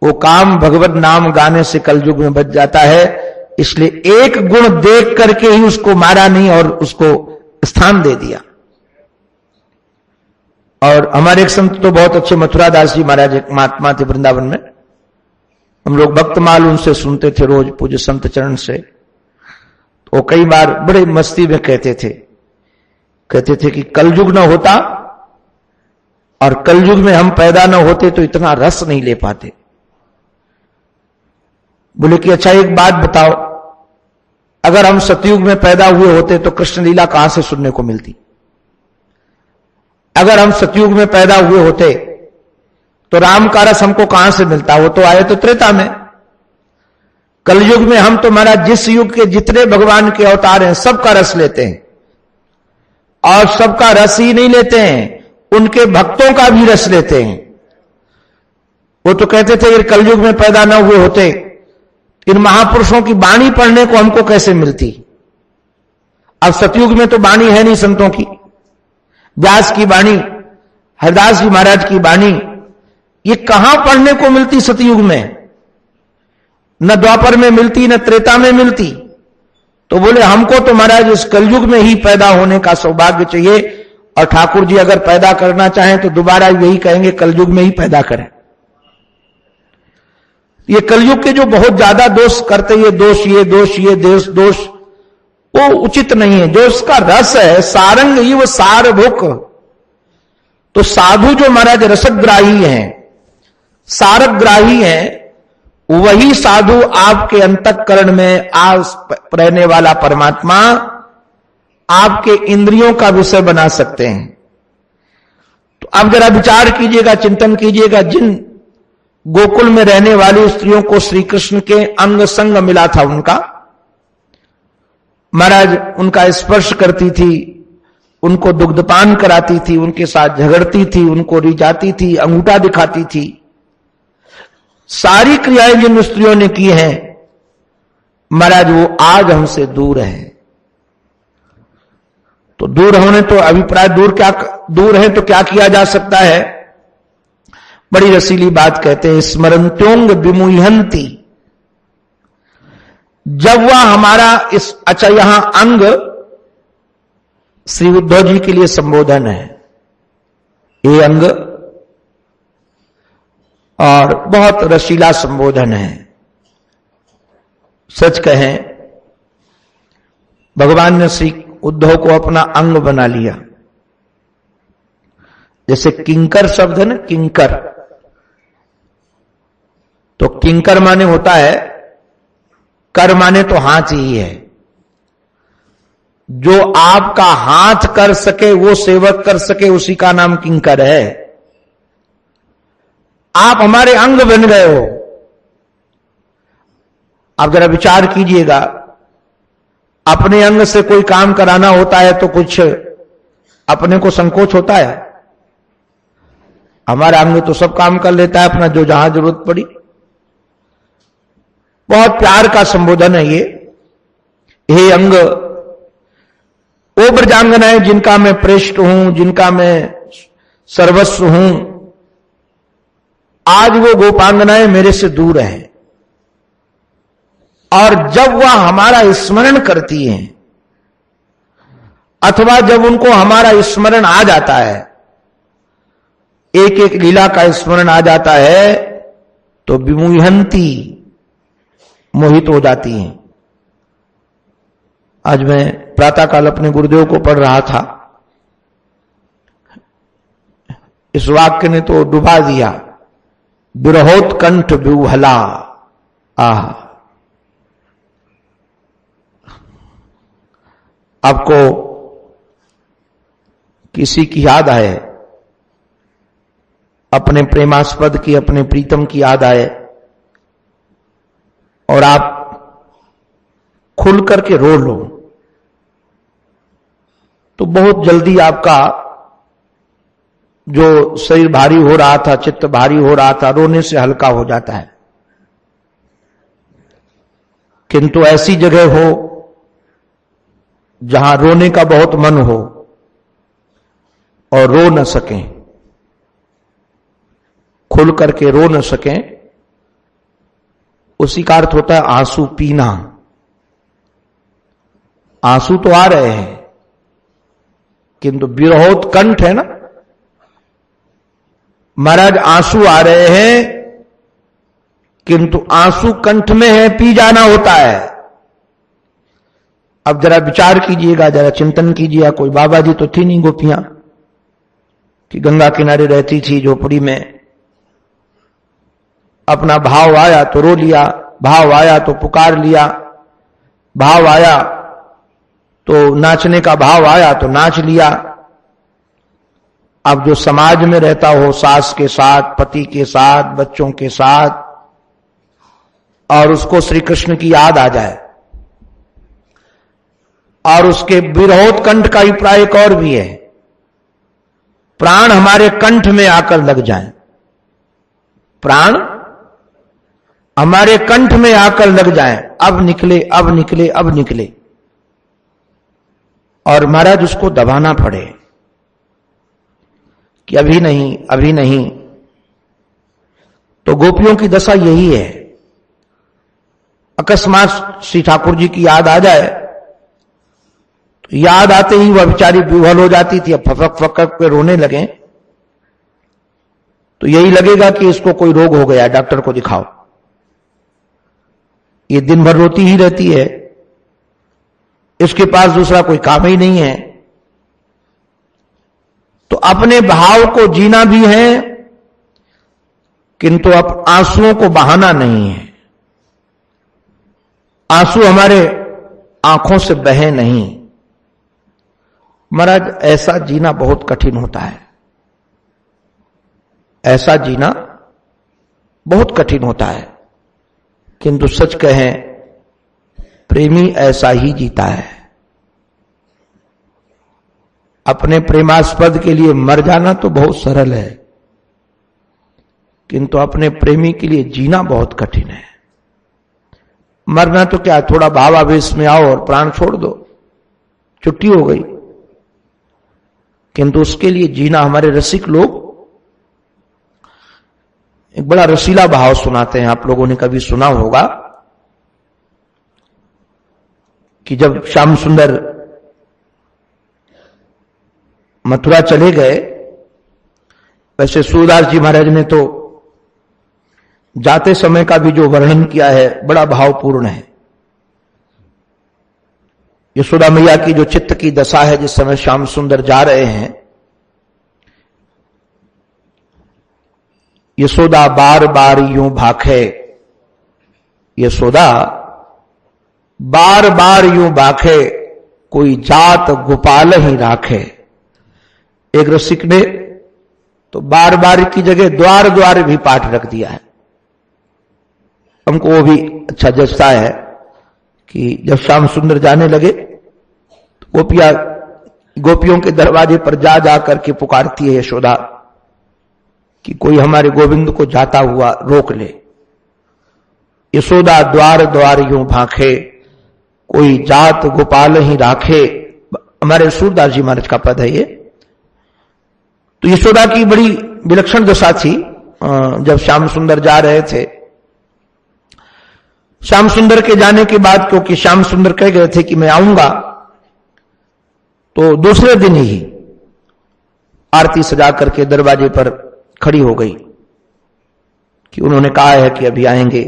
वो काम भगवत नाम गाने से कलयुग में बच जाता है। इसलिए एक गुण देख करके ही उसको मारा नहीं और उसको स्थान दे दिया। और हमारे एक संत तो बहुत अच्छे, मथुरा दास जी महाराज एक महात्मा थे वृंदावन में, हम लोग भक्तमाल उनसे सुनते थे रोज, पूज्य संत चरण से। तो कई बार बड़े मस्ती में कहते थे कि कलयुग न होता और कलयुग में हम पैदा न होते तो इतना रस नहीं ले पाते। बोले कि अच्छा एक बात बताओ, अगर हम सतयुग में पैदा हुए होते तो कृष्ण लीला कहां से सुनने को मिलती? अगर हम सतयुग में पैदा हुए होते तो राम का रस हमको कहां से मिलता? वो तो आए तो त्रेता में। कलयुग में हम तो महाराज जिस युग के जितने भगवान के अवतार हैं सबका रस लेते हैं, और सबका रस ही नहीं लेते हैं, उनके भक्तों का भी रस लेते हैं। वो तो कहते थे अगर कलयुग में पैदा न हुए होते इन महापुरुषों की वाणी पढ़ने को हमको कैसे मिलती? अब सतयुग में तो वाणी है नहीं संतों की, व्यास की वाणी, हरदास जी महाराज की वाणी, ये कहां पढ़ने को मिलती सतयुग में? न द्वापर में मिलती, न त्रेता में मिलती। तो बोले हमको तो महाराज इस कलयुग में ही पैदा होने का सौभाग्य चाहिए, और ठाकुर जी अगर पैदा करना चाहें तो दोबारा यही कहेंगे कलयुग में ही पैदा करें। ये कलयुग के जो बहुत ज्यादा दोष करते, ये दोष, ये दोष, ये दोष, वो उचित नहीं है। जो उसका रस है, सारंग ही वो सारभुक, तो साधु जो महाराज रसग्राही हैं, सारग्राही हैं, वही साधु आपके अंतःकरण में आस रहने वाला परमात्मा आपके इंद्रियों का विषय बना सकते हैं। तो अब जरा विचार कीजिएगा, चिंतन कीजिएगा, जिन गोकुल में रहने वाली स्त्रियों को श्री कृष्ण के अंग संग मिला था, उनका महाराज उनका स्पर्श करती थी, उनको दुग्धपान कराती थी, उनके साथ झगड़ती थी, उनको रिझाती थी, अंगूठा दिखाती थी, सारी क्रियाएं जिन स्त्रियों ने की हैं महाराज वो आज हमसे दूर है। तो दूर होने तो अभिप्राय दूर है तो क्या किया जा सकता है? बड़ी रसीली बात कहते हैं, स्मरंत्योंग विमुह्यंती। जब वह हमारा अच्छा यहां अंग श्री उद्धव जी के लिए संबोधन है, ये अंग, और बहुत रसीला संबोधन है। सच कहें, भगवान ने श्री उद्धव को अपना अंग बना लिया। जैसे किंकर शब्द है ना, किंकर, तो किंकर माने होता है, कर माने तो हाथ ही है। जो आपका हाथ कर सके, वो सेवक कर सके, उसी का नाम किंकर है। आप हमारे अंग बन गए हो। आप जरा विचार कीजिएगा, अपने अंग से कोई काम कराना होता है तो कुछ अपने को संकोच होता है? हमारा अंग तो सब काम कर लेता है अपना, जो जहां जरूरत पड़ी। बहुत प्यार का संबोधन है ये। हे अंग, वो ब्रजांगनाएं जिनका मैं प्रेष्ठ हूं, जिनका मैं सर्वस्व हूं, आज वो गोपांगनाएं मेरे से दूर हैं। और जब वह हमारा स्मरण करती हैं, अथवा जब उनको हमारा स्मरण आ जाता है, एक एक लीला का स्मरण आ जाता है, तो विमुह्यंती, मोहित हो जाती हैं। आज मैं प्रातःकाल अपने गुरुदेव को पढ़ रहा था, इस वाक्य ने तो डुबा दिया, विरहोत्कंठ विह्वला। आपको किसी की याद आए, अपने प्रेमास्पद की, अपने प्रीतम की याद आए, और आप खुल करके रो लो, तो बहुत जल्दी आपका जो शरीर भारी हो रहा था, चित्त भारी हो रहा था, रोने से हल्का हो जाता है। किंतु ऐसी जगह हो जहां रोने का बहुत मन हो और रो न सकें, खुल करके रो न सकें, उसी का अर्थ होता है आंसू पीना। आंसू तो आ रहे हैं, किंतु विरहोत्कंठ है ना महाराज, आंसू आ रहे हैं, किंतु आंसू कंठ में है, पी जाना होता है। अब जरा विचार कीजिएगा, जरा चिंतन कीजिएगा। कोई बाबा जी तो थी नहीं गोपियां कि गंगा किनारे रहती थी झोपड़ी में, अपना भाव आया तो रो लिया, भाव आया तो पुकार लिया, भाव आया तो नाचने का भाव आया तो नाच लिया। अब जो समाज में रहता हो, सास के साथ, पति के साथ, बच्चों के साथ, और उसको श्री कृष्ण की याद आ जाए, और उसके विरहोत्कंठ का अभिप्राय एक और भी है, प्राण हमारे कंठ में आकर लग जाए, प्राण हमारे कंठ में आकर लग जाए, अब निकले, अब निकले, अब निकले, और महाराज उसको दबाना पड़े कि अभी नहीं, अभी नहीं। तो गोपियों की दशा यही है। अकस्मात श्री ठाकुर जी की याद आ जाए, तो याद आते ही वह बेचारी विह्वल हो जाती थी। अब फकक फकक पे रोने लगे तो यही लगेगा कि इसको कोई रोग हो गया, डॉक्टर को दिखाओ। ये दिन भर रोती ही रहती है, इसके पास दूसरा कोई काम ही नहीं है। तो अपने भाव को जीना भी है, किंतु अब आंसुओं को बहाना नहीं है। आंसू हमारे आंखों से बहे नहीं। महाराज, ऐसा जीना बहुत कठिन होता है, ऐसा जीना बहुत कठिन होता है, किंतु सच कहें प्रेमी ऐसा ही जीता है। अपने प्रेमास्पद के लिए मर जाना तो बहुत सरल है, किंतु अपने प्रेमी के लिए जीना बहुत कठिन है। मरना तो क्या, थोड़ा भावावेश में आओ और प्राण छोड़ दो, छुट्टी हो गई। किंतु उसके लिए जीना, हमारे रसिक लोग एक बड़ा रसीला भाव सुनाते हैं, आप लोगों ने कभी सुना होगा कि जब श्याम सुंदर मथुरा चले गए, वैसे सूरदास जी महाराज ने तो जाते समय का भी जो वर्णन किया है बड़ा भावपूर्ण है। यशोदा मैया की जो चित्त की दशा है जिस समय श्याम सुंदर जा रहे हैं, यशोदा बार बार यूं भाखे, यशोदा बार बार यूं भाखे, कोई जात गोपाल ही राखे। एक रसिक ने तो बार बार की जगह द्वार द्वार भी पाठ रख दिया है। हमको वो भी अच्छा जचता है कि जब श्याम सुंदर जाने लगे तो गोपियों के दरवाजे पर जा जा करके पुकारती है यशोदा कि कोई हमारे गोविंद को जाता हुआ रोक ले। यशोदा द्वार द्वार यूं भाखे, कोई जात गोपाल ही राखे। हमारे सूरदास जी महाराज का पद है ये। तो यशोदा की बड़ी विलक्षण दशा थी जब श्याम सुंदर जा रहे थे। श्याम सुंदर के जाने के बाद, क्योंकि श्याम सुंदर कह गए थे कि मैं आऊंगा, तो दूसरे दिन ही आरती सजा करके दरवाजे पर खड़ी हो गई कि उन्होंने कहा है कि अभी आएंगे,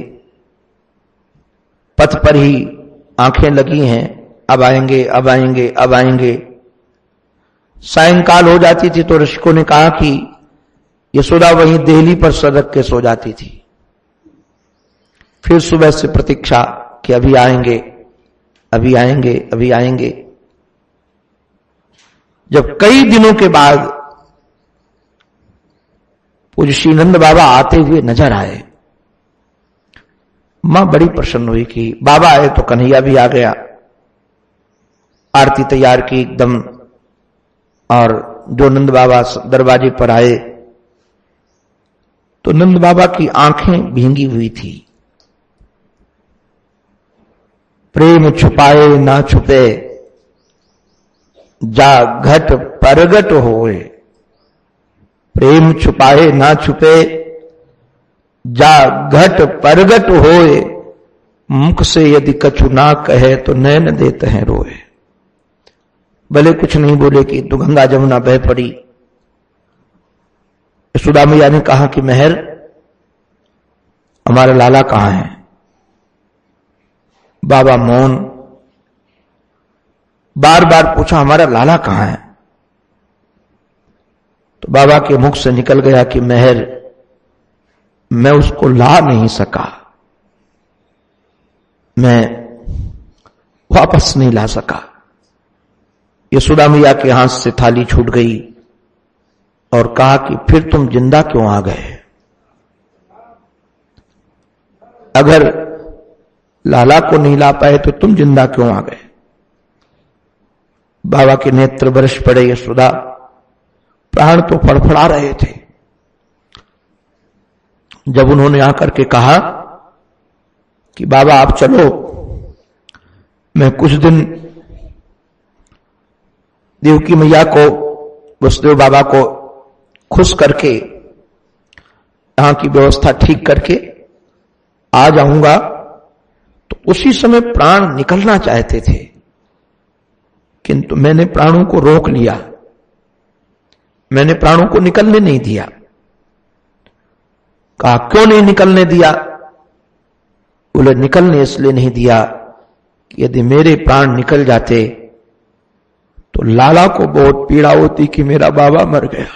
पथ पर ही आंखें लगी हैं, अब आएंगे अब आएंगे अब आएंगे। सायंकाल हो जाती थी तो ऋषिकों ने कहा कि यशोदा वहीं देहली पर सर रख के सो जाती थी। फिर सुबह से प्रतीक्षा कि अभी आएंगे अभी आएंगे अभी आएंगे। जब कई दिनों के बाद पूज्य श्री नंद बाबा आते हुए नजर आए, मां बड़ी प्रसन्न हुई कि बाबा आए तो कन्हैया भी आ गया। आरती तैयार की एकदम, और जो नंद बाबा दरवाजे पर आए तो नंद बाबा की आंखें भींगी हुई थी। प्रेम छुपाए ना छुपे, जा घट परगट होए। प्रेम छुपाए ना छुपे, जा घट परगट होए। मुख से यदि कछु ना कहे तो नैन देते हैं रोए। भले कुछ नहीं बोले कि तो गंगा जमुना बह पड़ी। यशोदा मैया ने कहा कि मेहर, हमारा लाला कहां है? बाबा मौन। बार बार पूछा हमारा लाला कहां है? तो बाबा के मुख से निकल गया कि मेहर, मैं उसको ला नहीं सका, मैं वापस नहीं ला सका। यशोदा मैया के हाथ से थाली छूट गई और कहा कि फिर तुम जिंदा क्यों आ गए? अगर लाला को नहीं ला पाए तो तुम जिंदा क्यों आ गए? बाबा के नेत्र बरस पड़े। यशोदा, प्राण तो फड़फड़ा रहे थे। जब उन्होंने आकर के कहा कि बाबा आप चलो, मैं कुछ दिन देवकी मैया को, वसुदेव बाबा को खुश करके यहां की व्यवस्था ठीक करके आ जाऊंगा, तो उसी समय प्राण निकलना चाहते थे, किंतु मैंने प्राणों को रोक लिया। मैंने प्राणों को निकलने नहीं दिया। कहा क्यों नहीं निकलने दिया? बोले निकलने इसलिए नहीं दिया कि यदि मेरे प्राण निकल जाते तो लाला को बहुत पीड़ा होती कि मेरा बाबा मर गया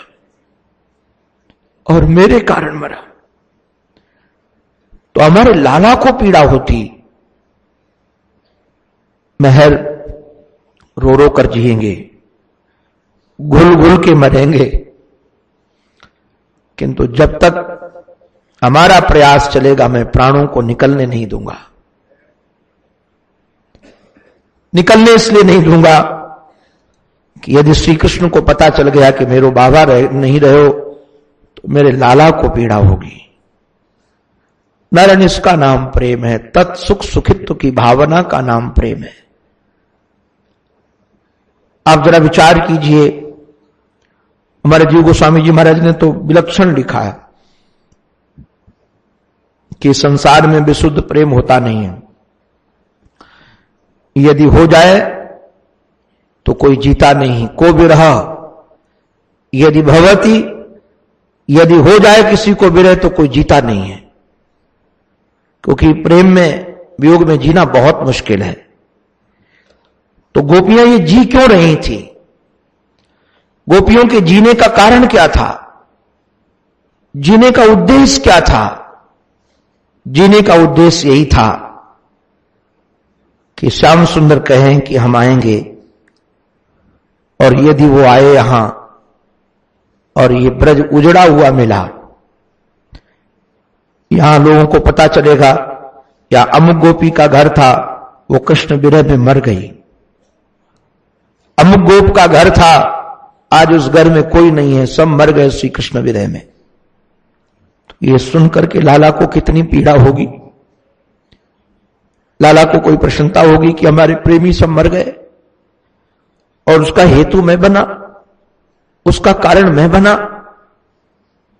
और मेरे कारण मरा। तो हमारे लाला को पीड़ा होती, महर रो रो कर जिएंगे, घुल घुल के मरेंगे, किंतु जब तक हमारा प्रयास चलेगा मैं प्राणों को निकलने नहीं दूंगा। निकलने इसलिए नहीं दूंगा कि यदि श्री कृष्ण को पता चल गया कि मेरे बाबा नहीं रहे हो तो मेरे लाला को पीड़ा होगी। नारायण, इसका नाम प्रेम है। तत्सुख सुखित्व की भावना का नाम प्रेम है। आप जरा विचार कीजिए, हमारे जीव गोस्वामी जी महाराज ने तो विलक्षण लिखा है कि संसार में विशुद्ध प्रेम होता नहीं है। यदि हो जाए तो कोई जीता नहीं। को विरह यदि भवती, यदि हो जाए किसी को विरह तो कोई जीता नहीं है, क्योंकि प्रेम में वियोग में जीना बहुत मुश्किल है। तो गोपियां ये जी क्यों रही थी? गोपियों के जीने का कारण क्या था? जीने का उद्देश्य क्या था? जीने का उद्देश्य यही था कि श्याम सुंदर कहें कि हम आएंगे, और यदि वो आए यहां और ये ब्रज उजड़ा हुआ मिला, यहां लोगों को पता चलेगा या अमुक गोपी का घर था वो कृष्ण विरह में मर गई, अमुक गोप का घर था आज उस घर में कोई नहीं है, सब मर गए श्री कृष्ण विरह में। तो ये सुनकर के लाला को कितनी पीड़ा होगी। लाला को कोई प्रसन्नता होगी कि हमारे प्रेमी सब मर गए और उसका हेतु मैं बना, उसका कारण मैं बना?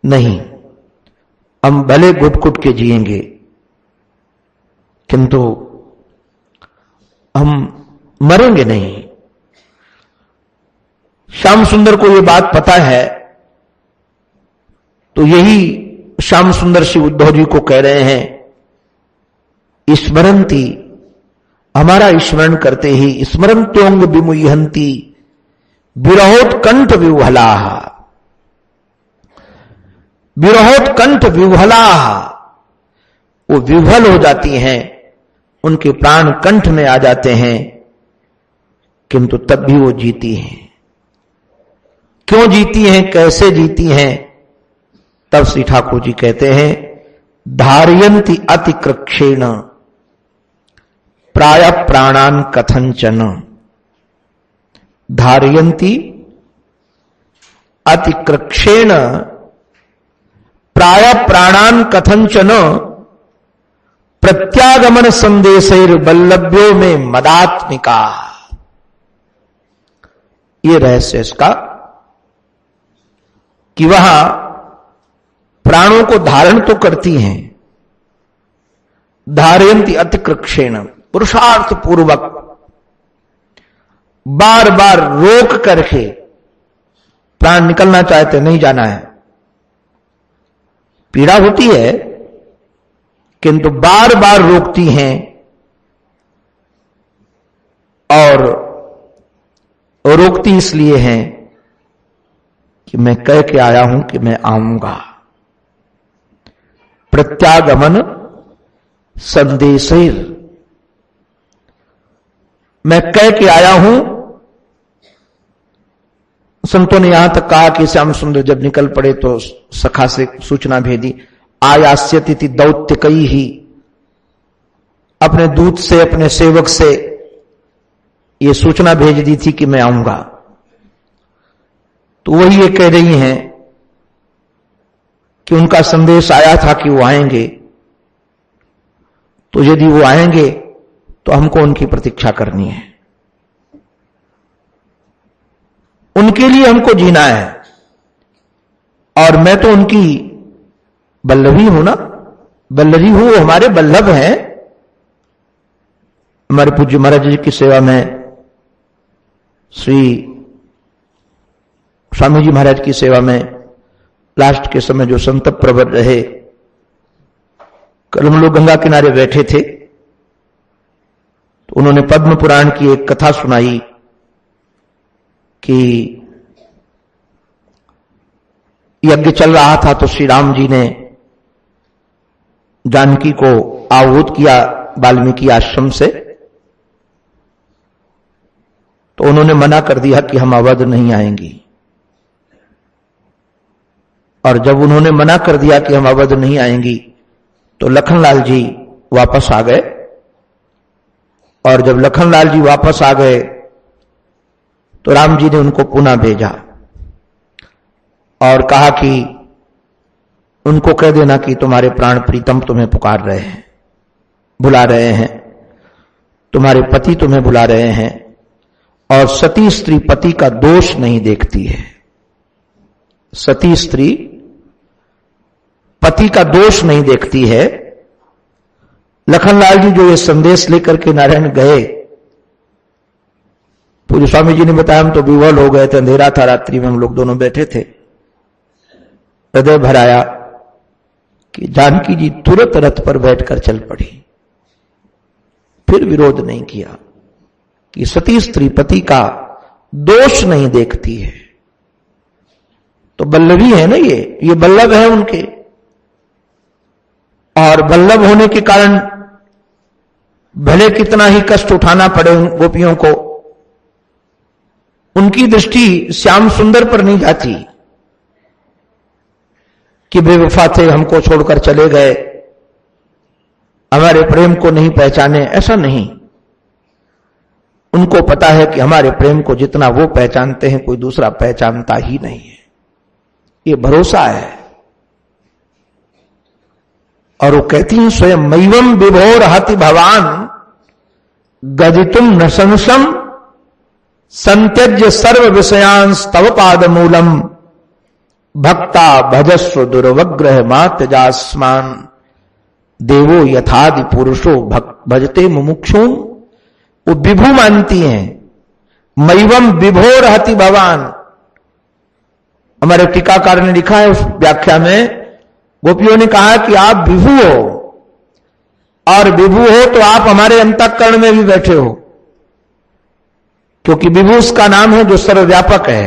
नहीं, हम भले घुट घुट के जिएंगे किंतु हम मरेंगे नहीं। श्याम सुंदर को यह बात पता है, तो यही श्याम सुंदर श्री उद्धव जी को कह रहे हैं, स्मरंती, हमारा स्मरण करते ही, स्मरंत्योंग विमुह्यंती विरहोत्कंठ विह्वला, विरहोत्कंठ विह्वला, वो विह्वल हो जाती हैं, उनके प्राण कंठ में आ जाते हैं, किंतु तब भी वो जीती हैं। क्यों जीती हैं, कैसे जीती हैं? तब श्री ठाकुर जी कहते हैं, धारयन्ति अतिकृक्षेण प्राय प्राणान कथंचन, धारयन्ति अतिकृक्षेण प्राय प्राणान कथंचन प्रत्यागमन संदेशैर बल्लभ्यो में मदात्मिका। ये रहस्य इसका कि वह प्राणों को धारण तो करती हैं, धारयन्ति अतिकृक्षेण, पुरुषार्थ पूर्वक बार बार रोक करके, प्राण निकलना चाहते नहीं जाना है, पीड़ा होती है किंतु बार बार रोकती हैं, और रोकती इसलिए हैं कि मैं कह के आया हूं कि मैं आऊंगा। प्रत्यागमन संदेशैर, मैं कह के आया हूं। संतों ने यहां तक कहा कि श्याम सुंदर जब निकल पड़े तो सखा से सूचना भेजी, आयास्यति दौत्य कई ही, अपने दूत से, अपने सेवक से ये सूचना भेज दी थी कि मैं आऊंगा। तो वही ये कह रही हैं कि उनका संदेश आया था कि वो आएंगे, तो यदि वो आएंगे तो हमको उनकी प्रतीक्षा करनी है, उनके लिए हमको जीना है। और मैं तो उनकी बल्लभी हूं ना, बल्लभी हूं, वो हमारे बल्लभ हैं। हमारे पूज्य महाराज जी की सेवा में, श्री स्वामी जी महाराज की सेवा में लास्ट के समय जो संत प्रवर रहे, कल हम लोग गंगा किनारे बैठे थे तो उन्होंने पद्म पुराण की एक कथा सुनाई कि यज्ञ चल रहा था तो श्री राम जी ने जानकी को आहूत किया वाल्मीकि आश्रम से। तो उन्होंने मना कर दिया कि हम अवध नहीं आएंगी। और जब उन्होंने मना कर दिया कि हम अवध नहीं आएंगी तो लखनलाल जी वापस आ गए। और जब लखनलाल जी वापस आ गए तो राम जी ने उनको पुनः भेजा और कहा कि उनको कह देना कि तुम्हारे प्राण प्रीतम तुम्हें पुकार रहे हैं, बुला रहे हैं, तुम्हारे पति तुम्हें बुला रहे हैं। और सती स्त्री पति का दोष नहीं देखती है, सती स्त्री पति का दोष नहीं देखती है। लखनलाल जी जो ये संदेश लेकर के नारायण गए, पूज्य स्वामी जी ने बताया हम तो विवल हो गए थे, अंधेरा था, रात्रि में हम लोग दोनों बैठे थे। हृदय भराया कि जानकी जी तुरंत रथ पर बैठकर चल पड़ी, फिर विरोध नहीं किया कि सती स्त्री पति का दोष नहीं देखती है। तो बल्लभी है ना, ये बल्लभ है उनके, और बल्लभ होने के कारण भले कितना ही कष्ट उठाना पड़े उन गोपियों को, उनकी दृष्टि श्याम सुंदर पर नहीं जाती कि बेवफा थे, हमको छोड़कर चले गए, हमारे प्रेम को नहीं पहचाने, ऐसा नहीं। उनको पता है कि हमारे प्रेम को जितना वो पहचानते हैं कोई दूसरा पहचानता ही नहीं है, ये भरोसा है। और वो कहती हैं स्वयं मैवम विभोर हति भवान गदितुम न संशम संत्यज्य सर्व विषयांस तव पाद मूलम भक्ता भजस्व दुर्वग्रह मात जास्मान देवो यथादि पुरुषो भजते मुमुक्षुम। वो विभु मानती हैं, मैवम विभोर हति भवान। हमारे टीकाकार ने लिखा है उस व्याख्या में, गोपियों ने कहा कि आप विभु हो, और विभु हो तो आप हमारे अंतःकरण में भी बैठे हो, क्योंकि विभु उसका नाम है जो सर्वव्यापक है।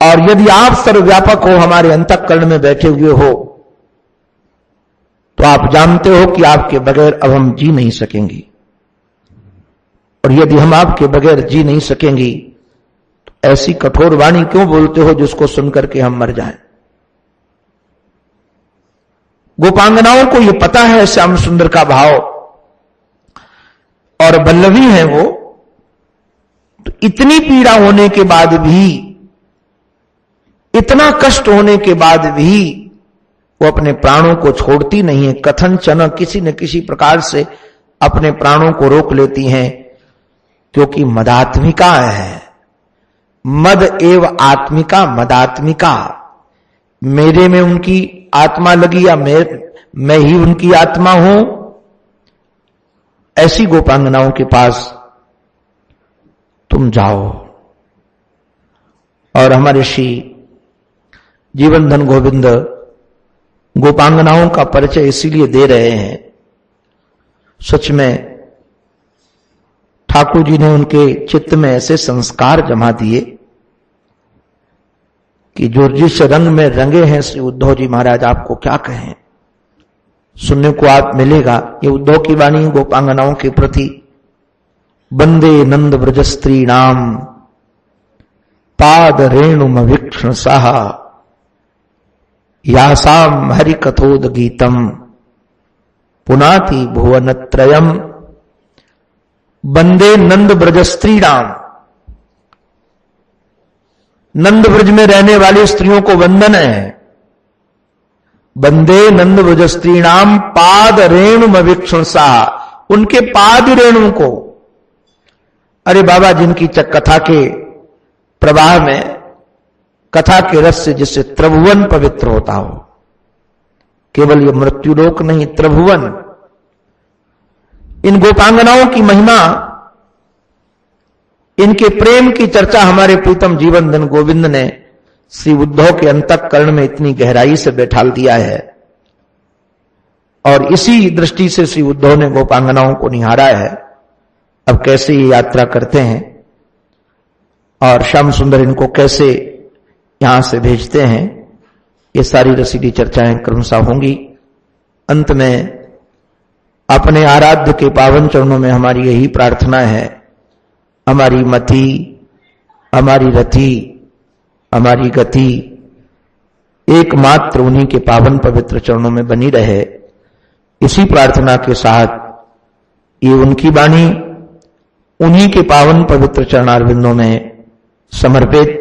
और यदि आप सर्वव्यापक हो, हमारे अंतःकरण में बैठे हुए हो, तो आप जानते हो कि आपके बगैर अब हम जी नहीं सकेंगी। और यदि हम आपके बगैर जी नहीं सकेंगी तो ऐसी कठोर वाणी क्यों बोलते हो जिसको सुनकर के हम मर जाएं। गोपांगनाओं को यह पता है श्याम सुंदर का भाव, और बल्लभी हैं वो, तो इतनी पीड़ा होने के बाद भी, इतना कष्ट होने के बाद भी वो अपने प्राणों को छोड़ती नहीं है। कथन चन किसी न किसी प्रकार से अपने प्राणों को रोक लेती हैं, क्योंकि मदात्मिका है। मद एव आत्मिका, मदात्मिका, मेरे में उनकी आत्मा लगी या मैं ही उनकी आत्मा हूं, ऐसी गोपांगनाओं के पास तुम जाओ। और हमारे श्री जीवन धन गोविंद गोपांगनाओं का परिचय इसीलिए दे रहे हैं। सच में ठाकुर जी ने उनके चित्त में ऐसे संस्कार जमा दिए कि जो जिस रंग में रंगे हैं श्री उद्धव जी महाराज, आपको क्या कहें, सुनने को आप मिलेगा। ये उद्धव की वाणी गोपांगनाओं के प्रति, बंदे नंद ब्रज स्त्री नाम पाद रेणुम वीक्षण साहा यासाम हरि कथोद गीतम पुनाति भुवन त्रयम। बंदे नंद ब्रज स्त्री नाम, नंद ब्रज में रहने वाली स्त्रियों को वंदन है। बंदे नंद ब्रज स्त्री नाम पाद रेणुम वीक्षण साहा, उनके पाद रेणु को। अरे बाबा, जिनकी कथा के प्रवाह में, कथा के रस से जिससे त्रिभुवन पवित्र होता हो, केवल ये मृत्युलोक नहीं, त्रिभुवन। इन गोपांगनाओं की महिमा, इनके प्रेम की चर्चा हमारे प्रीतम जीवन धन गोविंद ने श्री उद्धव के अंतःकरण में इतनी गहराई से बैठाल दिया है। और इसी दृष्टि से श्री उद्धव ने गोपांगनाओं को निहारा है। अब कैसे ये यात्रा करते हैं और श्याम सुंदर इनको कैसे यहां से भेजते हैं, ये सारी रसीली चर्चाएं क्रमशः होंगी। अंत में अपने आराध्य के पावन चरणों में हमारी यही प्रार्थना है, हमारी मति, हमारी रति, हमारी गति एकमात्र उन्हीं के पावन पवित्र चरणों में बनी रहे। इसी प्रार्थना के साथ ये उनकी वाणी उन्हीं के पावन पवित्र चरणारविंदों में समर्पित।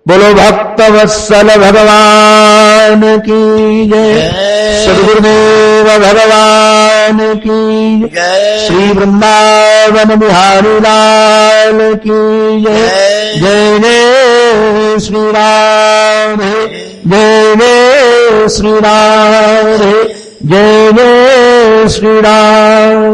बोलो भक्त वत्सल भगवान की जय, सद्गुरुदेव भगवान की जय, श्री वृंदावन बिहारी लाल की जय। जय जय श्री राम, जय जय श्री राम, जय जय श्री राम।